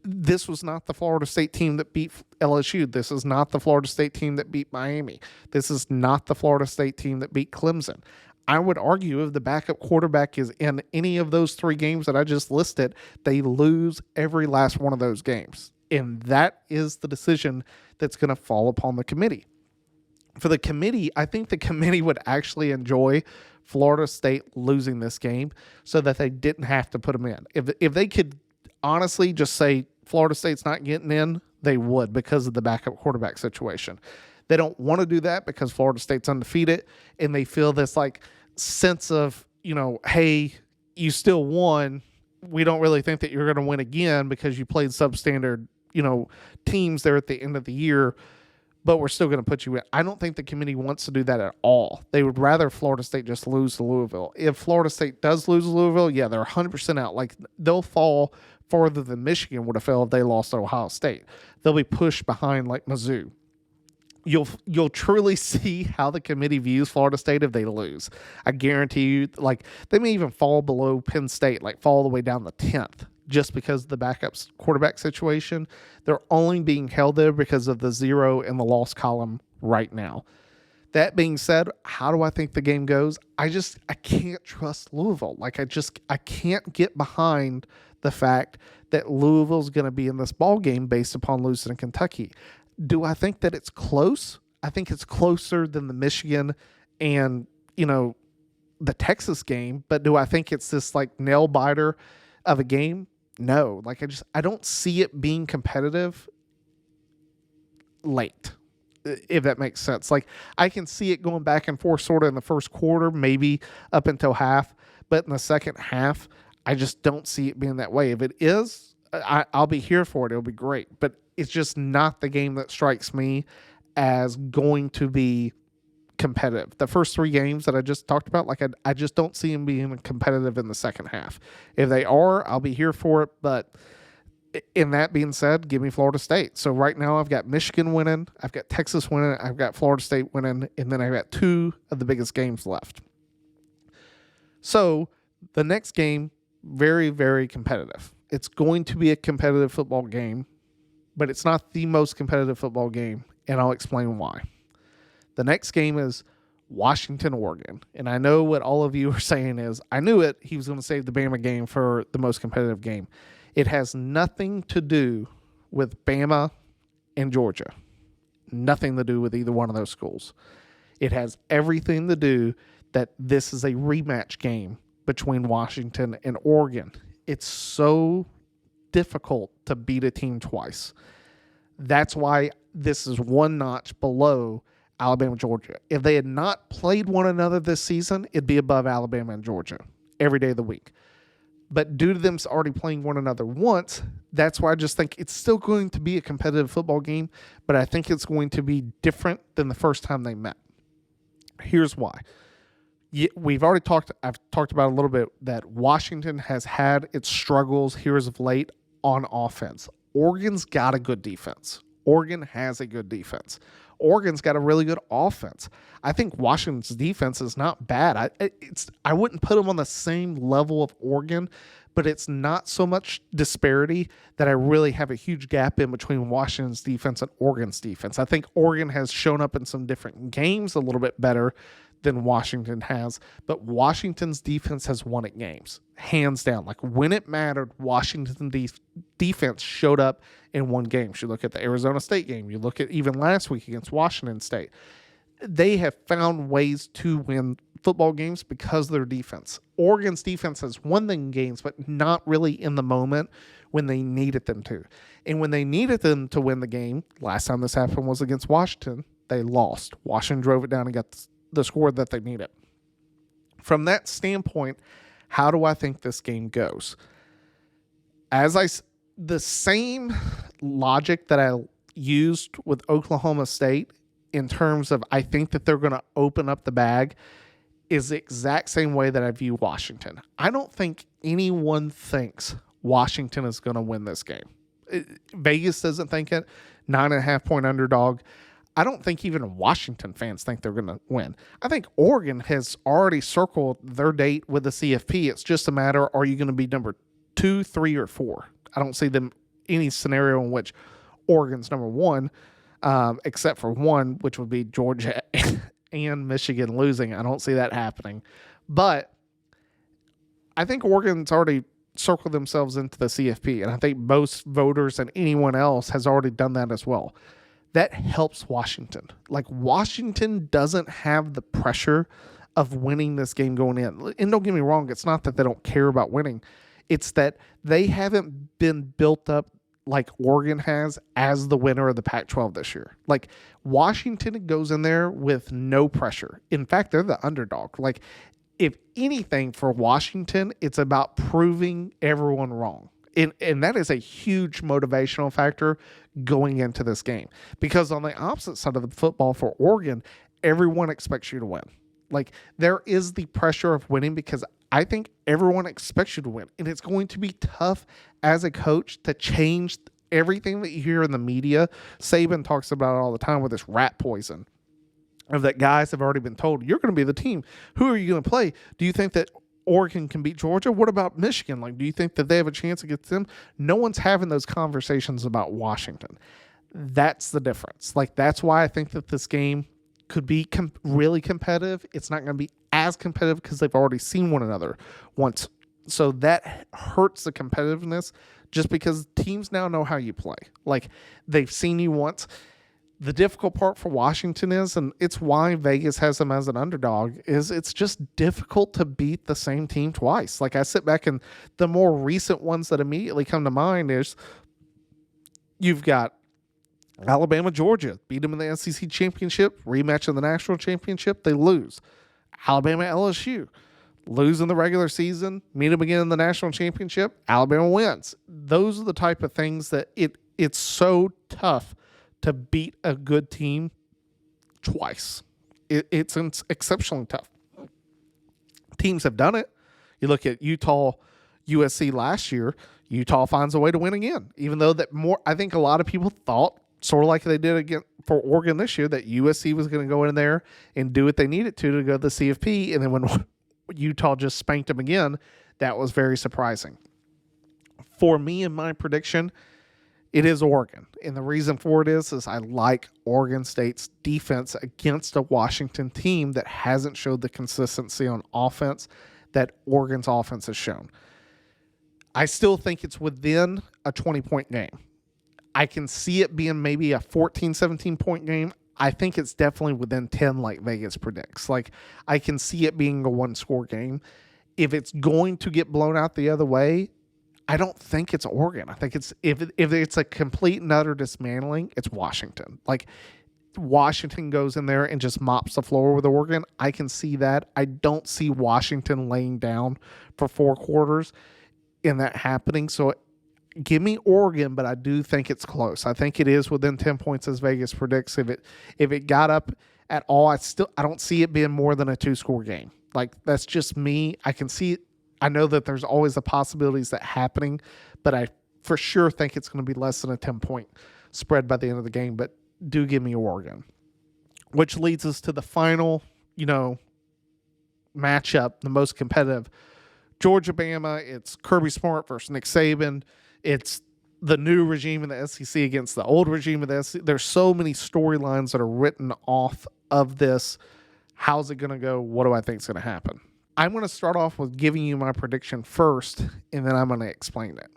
this was not the Florida State team that beat LSU. This is not the Florida State team that beat Miami. This is not the Florida State team that beat Clemson. I would argue if the backup quarterback is in any of those 3 games that I just listed, they lose every last one of those games. And that is the decision that's going to fall upon the committee. For the committee, I think the committee would actually enjoy Florida State losing this game so that they didn't have to put them in. If they could honestly just say Florida State's not getting in, they would, because of the backup quarterback situation. They don't want to do that because Florida State's undefeated, and they feel this like sense of, hey, you still won. We don't really think that you're going to win again because you played substandard, teams there at the end of the year, but we're still going to put you in. I don't think the committee wants to do that at all. They would rather Florida State just lose to Louisville. If Florida State does lose to Louisville, yeah, they're 100% out. Like, they'll fall farther than Michigan would have fell if they lost to Ohio State. They'll be pushed behind like Mizzou. You'll truly see how the committee views Florida State if they lose. I guarantee you, like, they may even fall below Penn State, like fall all the way down the 10th. Just because of the backup quarterback situation. They're only being held there because of the 0 in the loss column right now. That being said, how do I think the game goes? I can't trust Louisville. Like, I can't get behind the fact that Louisville's going to be in this ball game based upon losing to Kentucky. Do I think that it's close? I think it's closer than the Michigan and, the Texas game. But do I think it's this like nail biter of a game? No, like I don't see it being competitive late, if that makes sense. Like, I can see it going back and forth sort of in the first quarter, maybe up until half, but in the second half, I just don't see it being that way. If it is, I'll be here for it. It'll be great, but it's just not the game that strikes me as going to be competitive. The first 3 games that I just talked about, like I just don't see them being competitive in the second half. If they are, I'll be here for it, but In that being said, give me Florida State. So right now I've got Michigan winning, I've got Texas winning, I've got Florida State winning, and then I've got two of the biggest games left. So the next game, very, very competitive. It's going to be a competitive football game, but it's not the most competitive football game, and I'll explain why. The next game is Washington, Oregon. And I know what all of you are saying is, I knew it, he was going to save the Bama game for the most competitive game. It has nothing to do with Bama and Georgia. Nothing to do with either one of those schools. It has everything to do that this is a rematch game between Washington and Oregon. It's so difficult to beat a team twice. That's why this is one notch below Alabama, Georgia. If they had not played one another this season, it'd be above Alabama and Georgia every day of the week. But due to them already playing one another once, that's why I just think it's still going to be a competitive football game, but I think it's going to be different than the first time they met. Here's why. I've talked about a little bit that Washington has had its struggles here as of late on offense. Oregon's got a good defense. Oregon has a good defense. Oregon's got a really good offense. I think Washington's defense is not bad. I wouldn't put them on the same level of Oregon, but it's not so much disparity that I really have a huge gap in between Washington's defense and Oregon's defense. I think Oregon has shown up in some different games a little bit better than Washington has, but Washington's defense has won at games, hands down. Like when it mattered, Washington's defense showed up and won games. You look at the Arizona State game, you look at even last week against Washington State. They have found ways to win football games because of their defense. Oregon's defense has won them games, but not really in the moment when they needed them to. And when they needed them to win the game, last time this happened was against Washington, they lost. Washington drove it down and got the score that they needed. From that standpoint, how do I think this game goes? The same logic that I used with Oklahoma State in terms of I think that they're going to open up the bag is the exact same way that I view Washington. I don't think anyone thinks Washington is going to win this game. Vegas doesn't think it. 9.5 point underdog. I don't think even Washington fans think they're going to win. I think Oregon has already circled their date with the CFP. It's just a matter, are you going to be number 2, 3, or 4? I don't see them any scenario in which Oregon's number 1, except for one, which would be Georgia and Michigan losing. I don't see that happening. But I think Oregon's already circled themselves into the CFP, and I think most voters and anyone else has already done that as well. That helps Washington. Like, Washington doesn't have the pressure of winning this game going in. And don't get me wrong, it's not that they don't care about winning. It's that they haven't been built up like Oregon has as the winner of the Pac-12 this year. Like, Washington goes in there with no pressure. In fact, they're the underdog. Like, if anything for Washington, it's about proving everyone wrong. And that is a huge motivational factor going into this game. Because on the opposite side of the football for Oregon, everyone expects you to win. Like, there is the pressure of winning because I think everyone expects you to win. And it's going to be tough as a coach to change everything that you hear in the media. Saban talks about it all the time with this rat poison. Of that guys have already been told, you're going to be the team. Who are you going to play? Do you think that Oregon can beat Georgia? What about Michigan? Like, do you think that they have a chance against them? No one's having those conversations about Washington. That's the difference. Like, that's why I think that this game could be really competitive. It's not going to be as competitive because they've already seen one another once. So that hurts the competitiveness just because teams now know how you play. Like, they've seen you once. The difficult part for Washington is, and it's why Vegas has them as an underdog, is it's just difficult to beat the same team twice. Like, I sit back and the more recent ones that immediately come to mind is you've got Alabama, Georgia, beat them in the SEC championship, rematch in the national championship, they lose. Alabama, LSU, lose in the regular season, meet them again in the national championship, Alabama wins. Those are the type of things that it's so tough to beat a good team twice. It's exceptionally tough. Teams have done it. You look at Utah, USC last year. Utah finds a way to win again, even though I think a lot of people thought, sort of like they did again for Oregon this year, that USC was going to go in there and do what they needed to go to the CFP. And then when Utah just spanked them again, that was very surprising. For me, in my prediction, it is Oregon. And the reason for it is I like Oregon State's defense against a Washington team that hasn't showed the consistency on offense that Oregon's offense has shown. I still think it's within a 20-point game. I can see it being maybe a 14, 17-point game. I think it's definitely within 10 like Vegas predicts. Like, I can see it being a one-score game. If it's going to get blown out the other way, I don't think it's Oregon. I think it's if it's a complete and utter dismantling, it's Washington. Like, Washington goes in there and just mops the floor with Oregon. I can see that. I don't see Washington laying down for 4 quarters in that happening. So give me Oregon, but I do think it's close. I think it is within 10 points as Vegas predicts. If it got up at all, I don't see it being more than a 2-score game. Like, that's just me. I can see it. I know that there's always the possibilities that happening, but I for sure think it's going to be less than a 10-point spread by the end of the game. But do give me Oregon, which leads us to the final, matchup, the most competitive. Georgia-Bama, it's Kirby Smart versus Nick Saban. It's the new regime in the SEC against the old regime of the SEC. There's so many storylines that are written off of this. How's it going to go? What do I think is going to happen? I'm going to start off with giving you my prediction first, and then I'm going to explain it.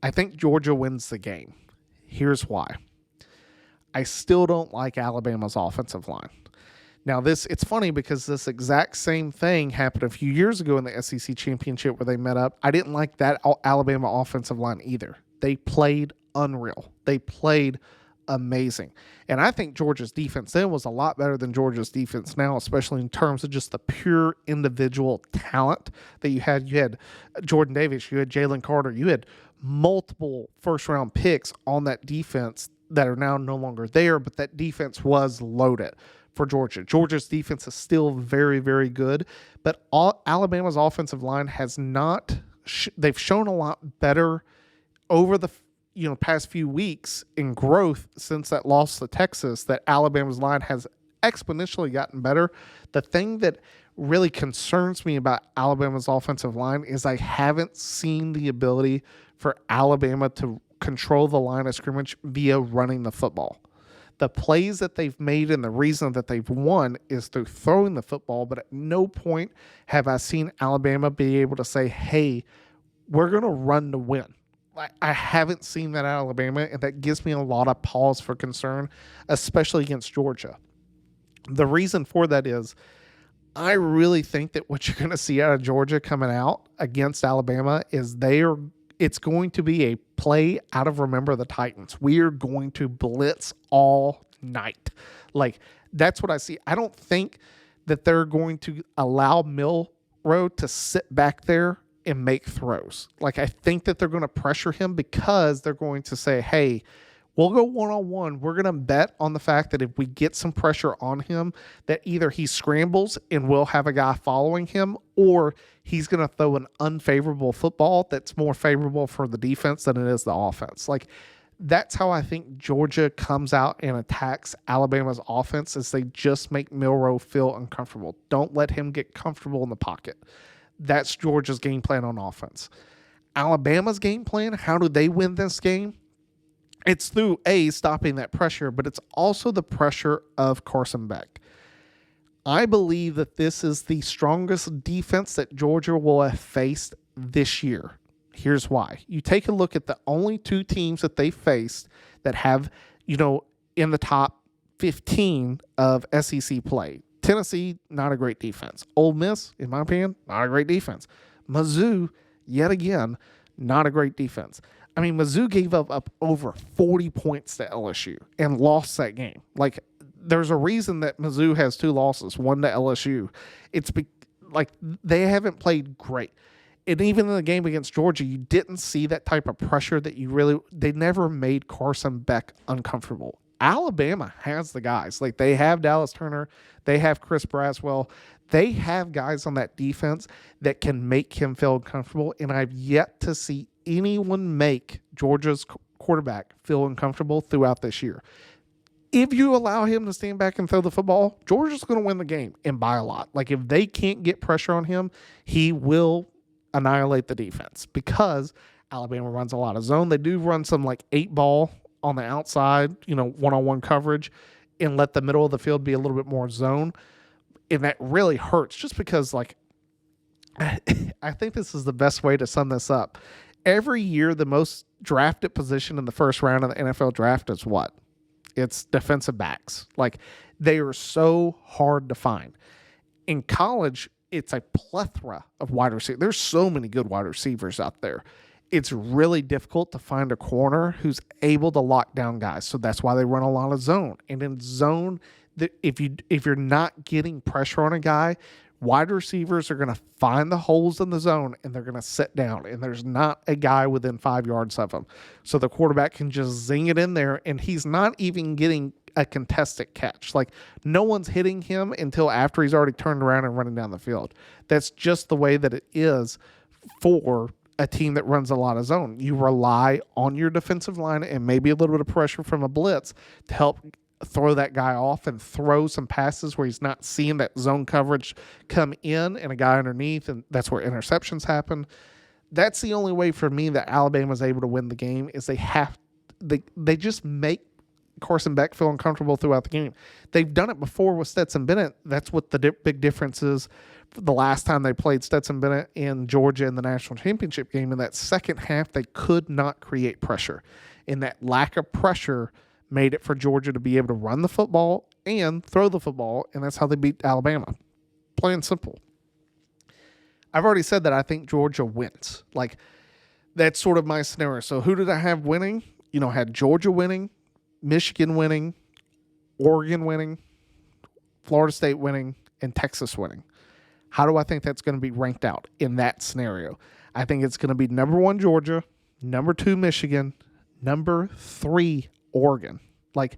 I think Georgia wins the game. Here's why. I still don't like Alabama's offensive line. Now, it's funny because this exact same thing happened a few years ago in the SEC championship where they met up. I didn't like that Alabama offensive line either. They played unreal. They played amazing. And I think Georgia's defense then was a lot better than Georgia's defense now, especially in terms of just the pure individual talent that you had. You had Jordan Davis, you had Jalen Carter, you had multiple first-round picks on that defense that are now no longer there, but that defense was loaded for Georgia. Georgia's defense is still very, very good, but Alabama's offensive line has not they've shown a lot better over the past few weeks in growth since that loss to Texas. That Alabama's line has exponentially gotten better. The thing that really concerns me about Alabama's offensive line is I haven't seen the ability for Alabama to control the line of scrimmage via running the football. The plays that they've made and the reason that they've won is through throwing the football, but at no point have I seen Alabama be able to say, hey, we're going to run to win. I haven't seen that out of Alabama, and that gives me a lot of pause for concern, especially against Georgia. The reason for that is I really think that what you're going to see out of Georgia coming out against Alabama is it's going to be a play out of Remember the Titans. We are going to blitz all night. Like, that's what I see. I don't think that they're going to allow Milroe to sit back there and make throws. Like, I think that they're going to pressure him because they're going to say, hey, we'll go one-on-one. We're going to bet on the fact that if we get some pressure on him, that either he scrambles and we'll have a guy following him, or he's going to throw an unfavorable football that's more favorable for the defense than it is the offense. Like, that's how I think Georgia comes out and attacks Alabama's offense, is they just make Milroe feel uncomfortable. Don't let him get comfortable in the pocket. That's Georgia's game plan on offense. Alabama's game plan, how do they win this game? It's through, stopping that pressure, but it's also the pressure of Carson Beck. I believe that this is the strongest defense that Georgia will have faced this year. Here's why. You take a look at the only 2 teams that they faced that have, in the top 15 of SEC play. Tennessee, not a great defense. Ole Miss, in my opinion, not a great defense. Mizzou, yet again, not a great defense. I mean, Mizzou gave up over 40 points to LSU and lost that game. Like, there's a reason that Mizzou has 2 losses, one to LSU. It's they haven't played great. And even in the game against Georgia, you didn't see that type of pressure that they never made Carson Beck uncomfortable. Alabama has the guys. Like, they have Dallas Turner. They have Chris Braswell. They have guys on that defense that can make him feel comfortable, and I've yet to see anyone make Georgia's quarterback feel uncomfortable throughout this year. If you allow him to stand back and throw the football, Georgia's going to win the game and by a lot. Like, if they can't get pressure on him, he will annihilate the defense because Alabama runs a lot of zone. They do run some like 8-ball on the outside, one-on-one coverage, and let the middle of the field be a little bit more zone. And that really hurts just because, like, I think this is the best way to sum this up. Every year, the most drafted position in the first round of the NFL draft is what? It's defensive backs. Like, they are so hard to find. In college, it's a plethora of wide receivers. There's so many good wide receivers out there. It's really difficult to find a corner who's able to lock down guys. So that's why they run a lot of zone. And in zone, if you're not getting pressure on a guy, wide receivers are going to find the holes in the zone and they're going to sit down. And there's not a guy within 5 yards of him. So the quarterback can just zing it in there, and he's not even getting a contested catch. Like, no one's hitting him until after he's already turned around and running down the field. That's just the way that it is for a team that runs a lot of zone. You rely on your defensive line and maybe a little bit of pressure from a blitz to help throw that guy off and throw some passes where he's not seeing that zone coverage come in and a guy underneath, and that's where interceptions happen. That's the only way for me that Alabama's able to win the game is they just make Carson Beck feel uncomfortable throughout the game. They've done it before with Stetson Bennett. That's what the big difference is. The last time they played Stetson Bennett in Georgia in the national championship game, in that second half, they could not create pressure. And that lack of pressure made it for Georgia to be able to run the football and throw the football, and that's how they beat Alabama. Plain and simple. I've already said that I think Georgia wins. Like, that's sort of my scenario. So who did I have winning? I had Georgia winning, Michigan winning, Oregon winning, Florida State winning, and Texas winning. How do I think that's going to be ranked out in that scenario? I think it's going to be number 1 Georgia, number 2 Michigan, number 3 Oregon. Like,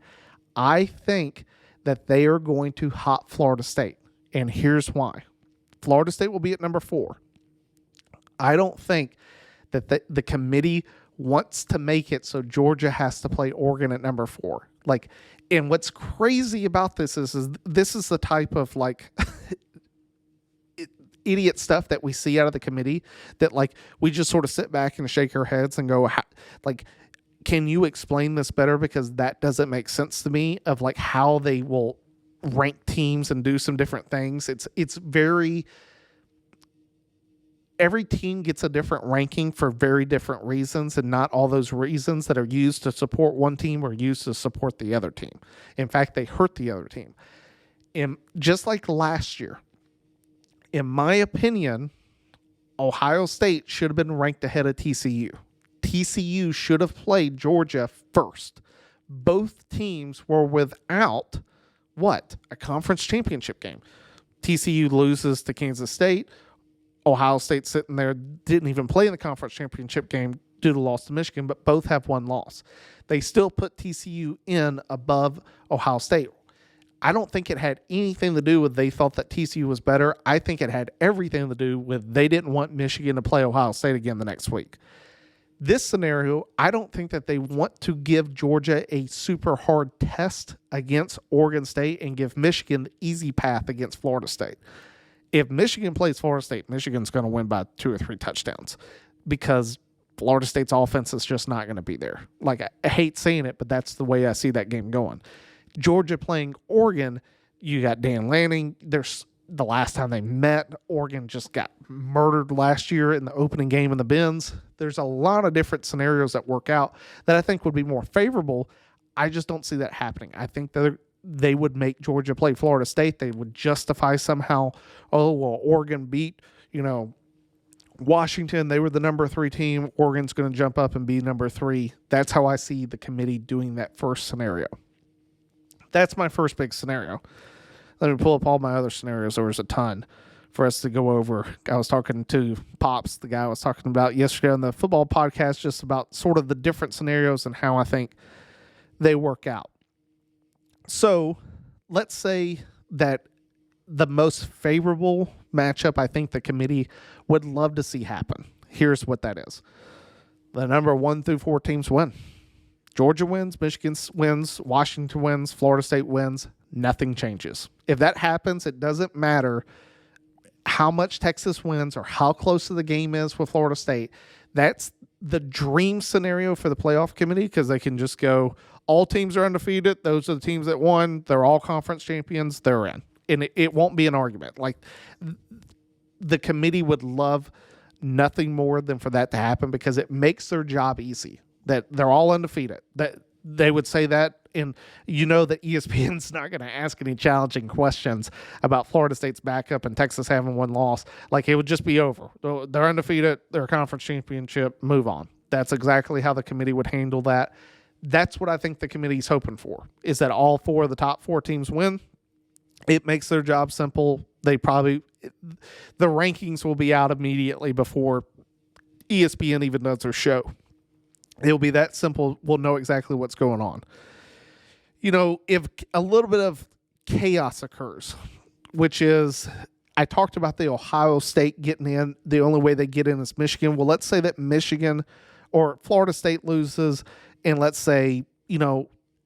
I think that they are going to hot Florida State. And here's why. Florida State will be at number 4. I don't think that the committee wants to make it so Georgia has to play Oregon at number 4. Like, and what's crazy about this is this is the type of, like, idiot stuff that we see out of the committee that, like, we just sort of sit back and shake our heads and go, like, can you explain this better? Because that doesn't make sense to me of, like, how they will rank teams and do some different things. It's very, every team gets a different ranking for very different reasons, and not all those reasons that are used to support one team are used to support the other team. In fact, they hurt the other team. And just like last year, in my opinion, Ohio State should have been ranked ahead of TCU. TCU should have played Georgia first. Both teams were without what? A conference championship game. TCU loses to Kansas State. Ohio State sitting there, didn't even play in the conference championship game due to loss to Michigan, but both have one loss. They still put TCU in above Ohio State. I don't think it had anything to do with they thought that TCU was better. I think it had everything to do with they didn't want Michigan to play Ohio State again the next week. This scenario, I don't think that they want to give Georgia a super hard test against Oregon State and give Michigan the easy path against Florida State. If Michigan plays Florida State, Michigan's going to win by 2 or 3 touchdowns because Florida State's offense is just not going to be there. Like, I hate saying it, but that's the way I see that game going. Georgia playing Oregon, you got Dan Lanning. There's the last time they met, Oregon just got murdered last year in the opening game in the Benz. There's a lot of different scenarios that work out that I think would be more favorable. I just don't see that happening. I think that they would make Georgia play Florida State. They would justify somehow, oh, well, Oregon beat, Washington. They were the number 3 team. Oregon's going to jump up and be number 3. That's how I see the committee doing that first scenario. That's my first big scenario. Let me pull up all my other scenarios. There was a ton for us to go over. I was talking to Pops, the guy I was talking about yesterday on the football podcast, just about sort of the different scenarios and how I think they work out. So let's say that the most favorable matchup I think the committee would love to see happen. Here's what that is. The number 1 through 4 teams win. Georgia wins, Michigan wins, Washington wins, Florida State wins. Nothing changes. If that happens, it doesn't matter how much Texas wins or how close the game is with Florida State. That's the dream scenario for the playoff committee, because they can just go, all teams are undefeated. Those are the teams that won. They're all conference champions. They're in. And it won't be an argument. Like, the committee would love nothing more than for that to happen, because it makes their job easy, that they're all undefeated. That they would say that, and that ESPN's not going to ask any challenging questions about Florida State's backup and Texas having one loss. Like, it would just be over. They're undefeated. They're a conference championship. Move on. That's exactly how the committee would handle that. That's what I think the committee's hoping for, is that all 4 of the top 4 teams win. It makes their job simple. The rankings will be out immediately before ESPN even does their show. It'll be that simple. We'll know exactly what's going on. If a little bit of chaos occurs, which is, I talked about the Ohio State getting in. The only way they get in is Michigan. Well, let's say that Michigan or Florida State loses, and let's say,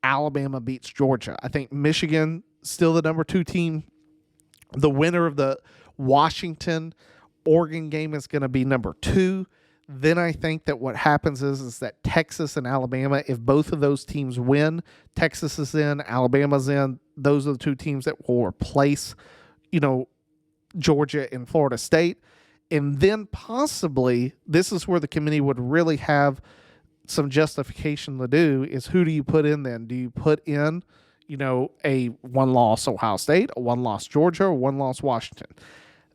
Alabama beats Georgia. I think Michigan, still the number 2 team. The winner of the Washington-Oregon game is going to be number 2. Then I think that what happens is that Texas and Alabama, if both of those teams win, Texas is in, Alabama's in. Those are the 2 teams that will replace, Georgia and Florida State. And then possibly, this is where the committee would really have some justification to do, is who do you put in then? Do you put in, a 1-loss Ohio State, a 1-loss Georgia, or 1-loss Washington?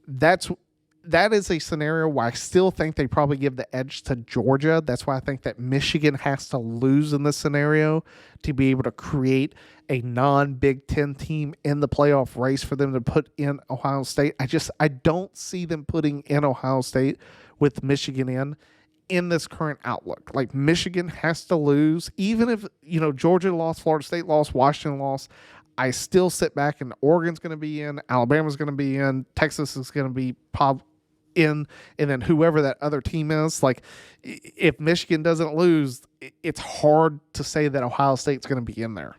That is a scenario where I still think they probably give the edge to Georgia. That's why I think that Michigan has to lose in this scenario to be able to create a non-Big Ten team in the playoff race for them to put in Ohio State. I don't see them putting in Ohio State with Michigan in this current outlook. Like, Michigan has to lose. Even if, Georgia lost, Florida State lost, Washington lost, I still sit back and Oregon's going to be in, Alabama's going to be in, Texas is going to be in, and then whoever that other team is. Like, if Michigan doesn't lose, it's hard to say that Ohio State's going to be in there.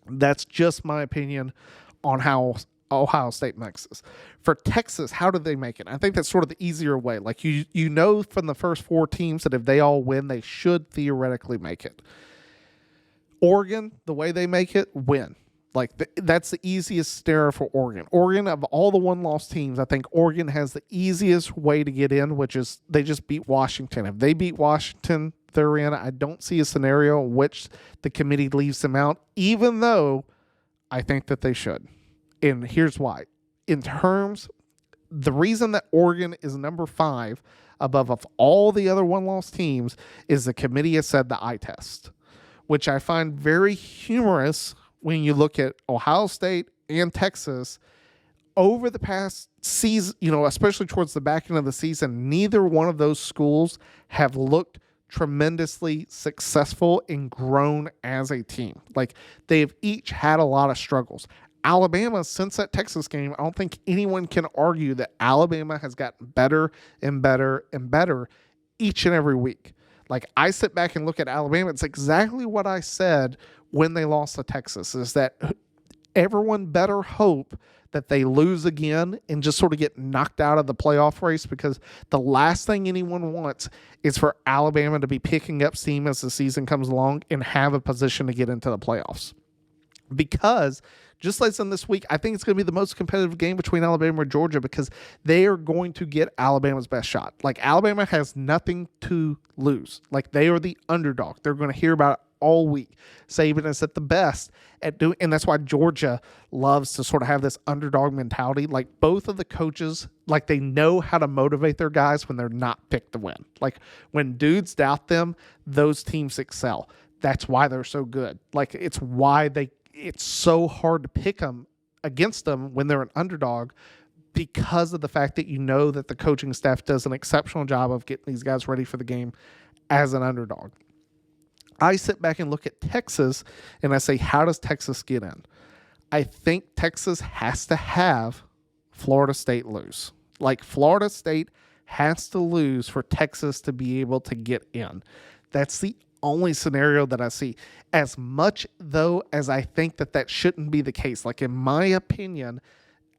That's just my opinion on how Ohio State mixes. For Texas, how did they make it? I think that's sort of the easier way. Like, from the first 4 teams that if they all win, they should theoretically make it. Oregon, the way they make it, win. Like, that's the easiest scenario for Oregon. Oregon, of all the 1-loss teams, I think Oregon has the easiest way to get in, which is they just beat Washington. If they beat Washington, they're in. I don't see a scenario in which the committee leaves them out, even though I think that they should. And here's why. The reason that Oregon is number 5 above of all the other 1-loss teams is the committee has said the eye test, which I find very humorous when you look at Ohio State and Texas over the past season, especially towards the back end of the season. Neither one of those schools have looked tremendously successful and grown as a team. Like, they've each had a lot of struggles. Alabama, since that Texas game, I don't think anyone can argue that Alabama has gotten better and better and better each and every week. Like, I sit back and look at Alabama, it's exactly what I said when they lost to Texas, is that everyone better hope that they lose again and just sort of get knocked out of the playoff race, because the last thing anyone wants is for Alabama to be picking up steam as the season comes along and have a position to get into the playoffs. Because just like in this week, I think it's going to be the most competitive game between Alabama and Georgia, because they are going to get Alabama's best shot. Like, Alabama has nothing to lose. Like, they are the underdog. They're going to hear about it all week. Saban is at the best at doing, and that's why Georgia loves to sort of have this underdog mentality. Like, both of the coaches, like, they know how to motivate their guys when they're not picked to win. Like, when dudes doubt them, those teams excel. That's why they're so good. Like, it's so hard to pick them against them when they're an underdog, because of the fact that that the coaching staff does an exceptional job of getting these guys ready for the game as an underdog. I sit back and look at Texas and I say, how does Texas get in? I think Texas has to have Florida State lose. Like, Florida State has to lose for Texas to be able to get in. That's the only scenario that I see. As much, though, as I think that shouldn't be the case. Like, in my opinion,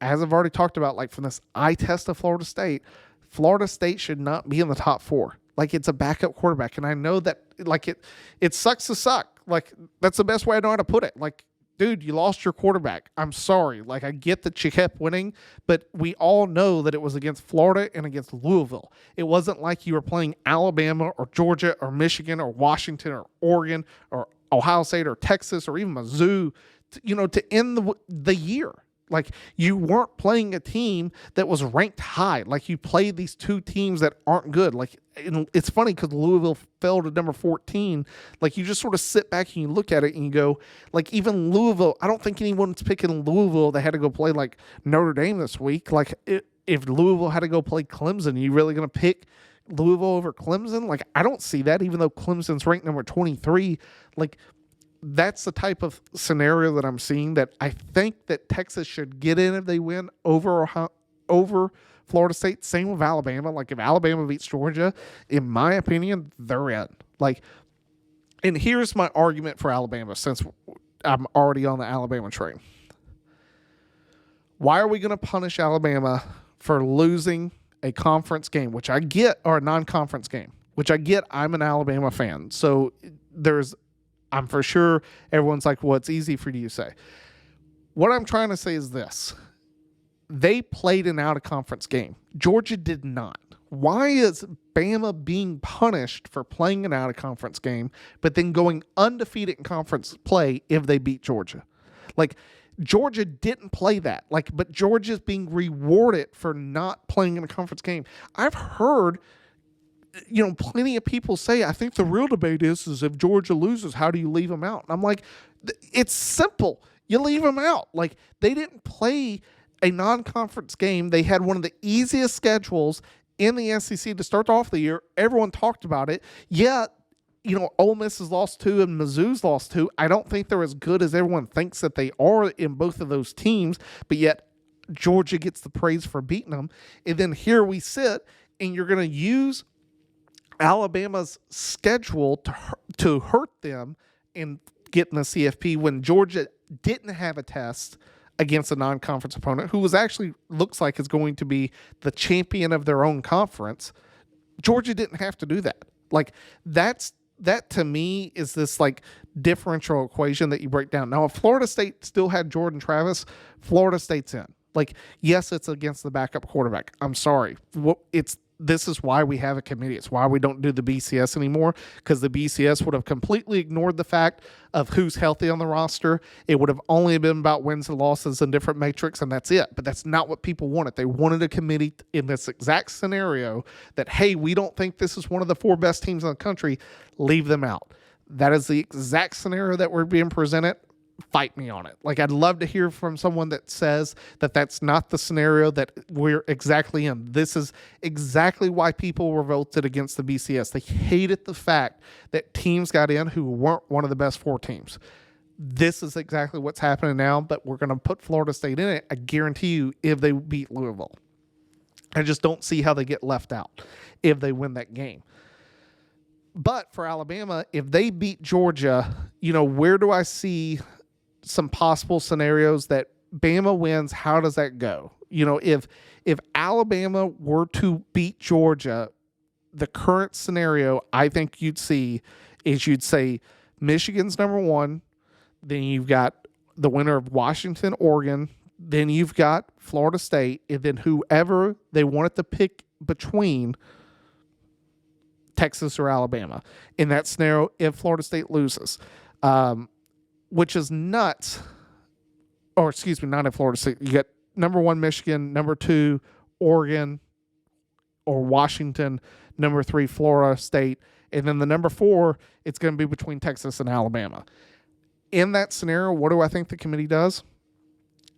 as I've already talked about, like from this eye test of Florida State should not be in the top 4. Like, it's a backup quarterback. And I know that, like, it sucks to suck. Like, that's the best way I know how to put it. Like, dude, you lost your quarterback. I'm sorry. Like, I get that you kept winning, but we all know that it was against Florida and against Louisville. It wasn't like you were playing Alabama or Georgia or Michigan or Washington or Oregon or Ohio State or Texas or even Mizzou, to end the year. Like, you weren't playing a team that was ranked high. Like, you played these 2 teams that aren't good. Like, it's funny because Louisville fell to number 14. Like, you just sort of sit back and you look at it and you go, like, even Louisville, I don't think anyone's picking Louisville. They had to go play, like, Notre Dame this week. Like, if Louisville had to go play Clemson, are you really going to pick Louisville over Clemson? Like, I don't see that, even though Clemson's ranked number 23. Like, that's the type of scenario that I'm seeing, that I think that Texas should get in if they win over Florida State. Same with Alabama. Like, if Alabama beats Georgia, in my opinion, they're in. Like, and here's my argument for Alabama, since I'm already on the Alabama train. Why are we going to punish Alabama for losing a conference game, which I get, or a non-conference game, which I get? I'm an Alabama fan. So I'm for sure everyone's like, well, it's easy for you to say. What I'm trying to say is this. They played an out-of-conference game. Georgia did not. Why is Bama being punished for playing an out-of-conference game, but then going undefeated in conference play if they beat Georgia? Like, Georgia didn't play that. Like, but Georgia's being rewarded for not playing in a conference game. I've heard plenty of people say, I think the real debate is if Georgia loses, how do you leave them out? And I'm like, it's simple. You leave them out. Like, they didn't play a non-conference game. They had one of the easiest schedules in the SEC to start off the year. Everyone talked about it. Yeah, Ole Miss has lost 2 and Mizzou's lost 2. I don't think they're as good as everyone thinks that they are in both of those teams, but yet Georgia gets the praise for beating them. And then here we sit, and you're going to use Alabama's schedule to hurt them in getting the CFP when Georgia didn't have a test against a non-conference opponent who looks like is going to be the champion of their own conference. Georgia didn't have to do that. Like, that to me is this like differential equation that you break down. Now, if Florida State still had Jordan Travis, Florida State's in. Like, yes, it's against the backup quarterback. I'm sorry. This is why we have a committee. It's why we don't do the BCS anymore, because the BCS would have completely ignored the fact of who's healthy on the roster. It would have only been about wins and losses and different metrics, and that's it. But that's not what people wanted. They wanted a committee in this exact scenario that, hey, we don't think this is one of the 4 best teams in the country. Leave them out. That is the exact scenario that we're being presented. Fight me on it. Like, I'd love to hear from someone that says that that's not the scenario that we're exactly in. This is exactly why people revolted against the BCS. They hated the fact that teams got in who weren't one of the best 4 teams. This is exactly what's happening now, but we're going to put Florida State in it, I guarantee you, if they beat Louisville. I just don't see how they get left out if they win that game. But for Alabama, if they beat Georgia, where do I see some possible scenarios that Bama wins? How does that go? If Alabama were to beat Georgia, the current scenario I think you'd see is you'd say Michigan's number 1, then you've got the winner of Washington, Oregon, then you've got Florida State, and then whoever they wanted to pick between Texas or Alabama. In that scenario, if Florida State loses, which is nuts. Or excuse me, not in Florida State. You got number 1 Michigan, number 2 Oregon or Washington, number 3 Florida State, and then the number 4, it's going to be between Texas and Alabama. In that scenario, what do I think the committee does?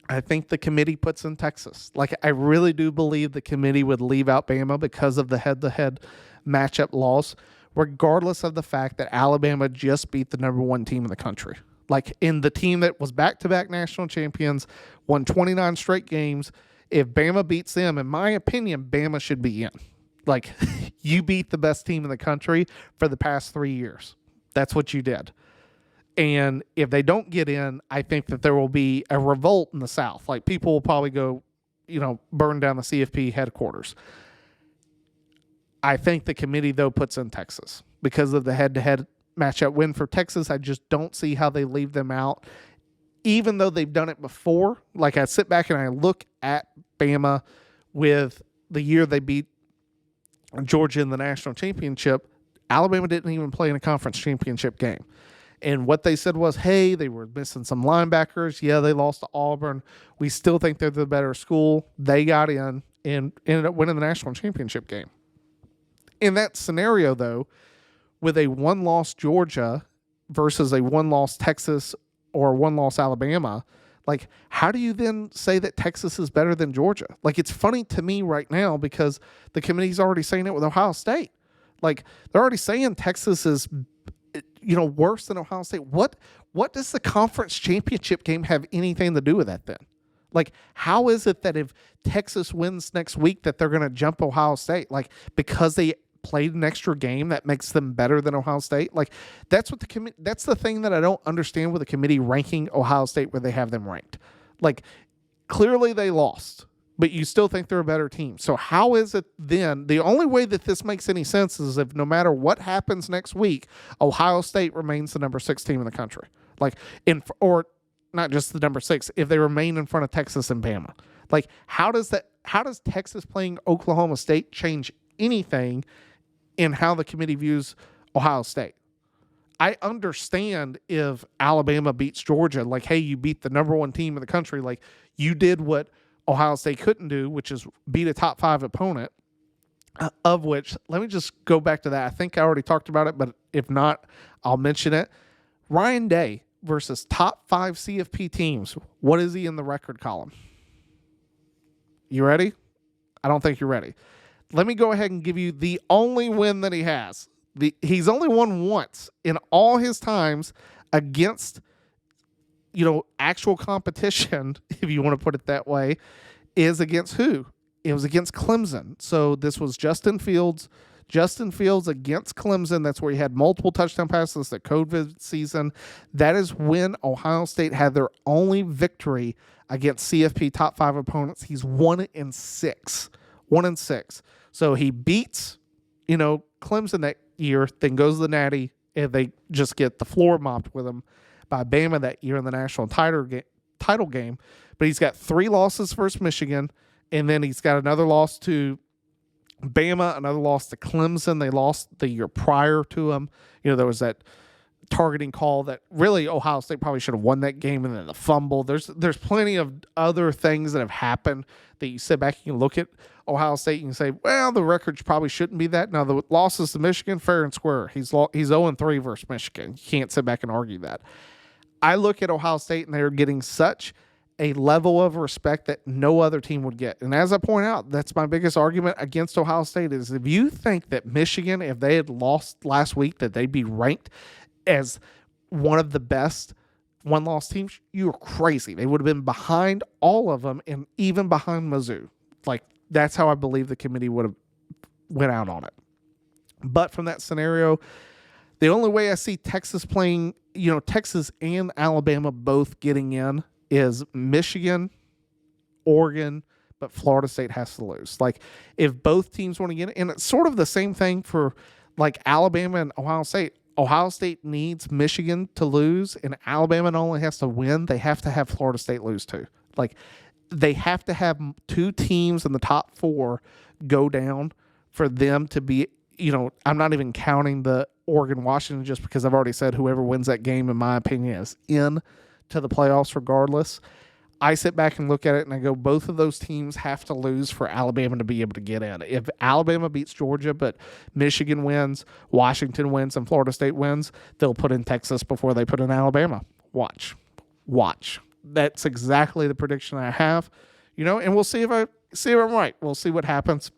I think the committee puts in Texas. Like, I really do believe the committee would leave out Bama because of the head-to-head matchup loss, regardless of the fact that Alabama just beat the number 1 team in the country. Like, in the team that was back-to-back national champions, won 29 straight games. If Bama beats them, in my opinion, Bama should be in. Like, you beat the best team in the country for the past 3 years. That's what you did. And if they don't get in, I think that there will be a revolt in the South. Like, people will probably go, burn down the CFP headquarters. I think the committee, though, puts in Texas because of the head-to-head matchup win for Texas. I just don't see how they leave them out, even though they've done it before. Like, I sit back and I look at Bama with the year they beat Georgia in the national championship. Alabama didn't even play in a conference championship game. And what they said was, hey, they were missing some linebackers. Yeah, they lost to Auburn. We still think they're the better school. They got in and ended up winning the national championship game. In that scenario, though, with a one-loss Georgia versus a one-loss Texas or one-loss Alabama, like, how do you then say that Texas is better than Georgia? Like, it's funny to me right now because the committee's already saying it with Ohio State. Like, they're already saying Texas is, worse than Ohio State. What does the conference championship game have anything to do with that then? Like, how is it that if Texas wins next week that they're going to jump Ohio State? Like, because they played an extra game that makes them better than Ohio State? Like, that's what that's the thing that I don't understand with the committee ranking Ohio State where they have them ranked. Like, clearly they lost, but you still think they're a better team. So how is it then? The only way that this makes any sense is if no matter what happens next week, Ohio State remains the number 6 team in the country. Like, or not just the number 6, if they remain in front of Texas and Bama. Like, how does Texas playing Oklahoma State change anything in how the committee views Ohio State? I understand if Alabama beats Georgia, like, hey, you beat the number 1 team in the country. Like, you did what Ohio State couldn't do, which is beat a top 5 opponent, of which, let me just go back to that. I think I already talked about it, but if not, I'll mention it. Ryan Day versus top 5 CFP teams. What is he in the record column? You ready? I don't think you're ready. Let me go ahead and give you the only win that he has. He's only won once in all his times against actual competition, if you want to put it that way, is against who? It was against Clemson. So this was Justin Fields against Clemson. That's where he had multiple touchdown passes the COVID season. That is when Ohio State had their only victory against CFP top 5 opponents. He's 1-6. 1-6. So he beats, Clemson that year, then goes to the Natty, and they just get the floor mopped with him by Bama that year in the national title game. But he's got 3 losses versus Michigan, and then he's got another loss to Bama, another loss to Clemson. They lost the year prior to him. There was that targeting call that really Ohio State probably should have won that game, and then the fumble. There's plenty of other things that have happened that you sit back and you look at Ohio State and you say, well, the record probably shouldn't be that. Now, the losses to Michigan, fair and square. He's 0-3 versus Michigan. You can't sit back and argue that. I look at Ohio State and they're getting such a level of respect that no other team would get. And as I point out, that's my biggest argument against Ohio State is if you think that Michigan, if they had lost last week, that they'd be ranked as one of the best one-loss teams, you're crazy. They would have been behind all of them and even behind Mizzou. Like, that's how I believe the committee would have went out on it. But from that scenario, the only way I see Texas playing, Texas and Alabama both getting in is Michigan, Oregon, but Florida State has to lose. Like, if both teams want to get in, and it's sort of the same thing for, like, Alabama and Ohio State. Ohio State needs Michigan to lose, and Alabama not only has to win, they have to have Florida State lose too. Like, they have to have 2 teams in the top 4 go down for them to be, I'm not even counting the Oregon-Washington just because I've already said whoever wins that game, in my opinion, is in to the playoffs regardless. I sit back and look at it and I go, both of those teams have to lose for Alabama to be able to get in. If Alabama beats Georgia, but Michigan wins, Washington wins, and Florida State wins, they'll put in Texas before they put in Alabama. Watch. That's exactly the prediction I have, and we'll see if I'm right. We'll see what happens.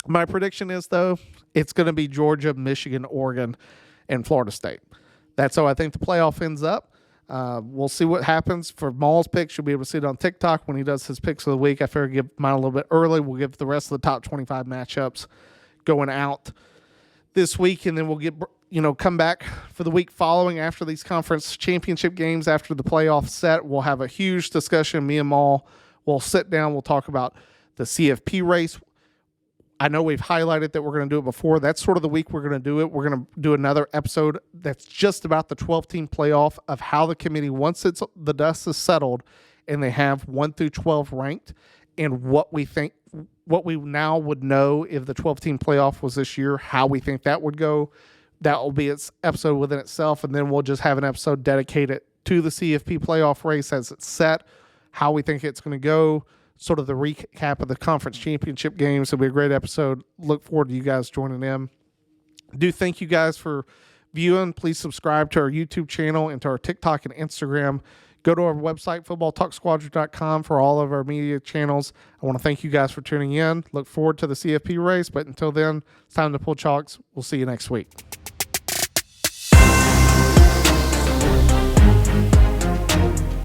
My prediction is, though, it's going to be Georgia, Michigan, Oregon, and Florida State. That's how I think the playoff ends up. We'll see what happens for Maul's picks. You'll be able to see it on TikTok when he does his picks of the week. I figure give mine a little bit early. We'll give the rest of the top 25 matchups going out this week, and then we'll get come back for the week following after these conference championship games. After the playoff set, we'll have a huge discussion. Me and Maul will sit down. We'll talk about the CFP race. I know we've highlighted that we're going to do it before. That's sort of the week we're going to do it. We're going to do another episode that's just about the 12-team playoff, of how the committee, once the dust is settled and they have 1 through 12 ranked, and what we now would know if the 12-team playoff was this year, how we think that would go. That will be its episode within itself, and then we'll just have an episode dedicated to the CFP playoff race as it's set, how we think it's going to go, sort of the recap of the conference championship games. It'll be a great episode. Look forward to you guys joining in. Do thank you guys for viewing. Please subscribe to our YouTube channel and to our TikTok and Instagram. Go to our website, footballtalksquadron.com, for all of our media channels. I want to thank you guys for tuning in. Look forward to the CFP race, but until then, it's time to pull chalks. We'll see you next week.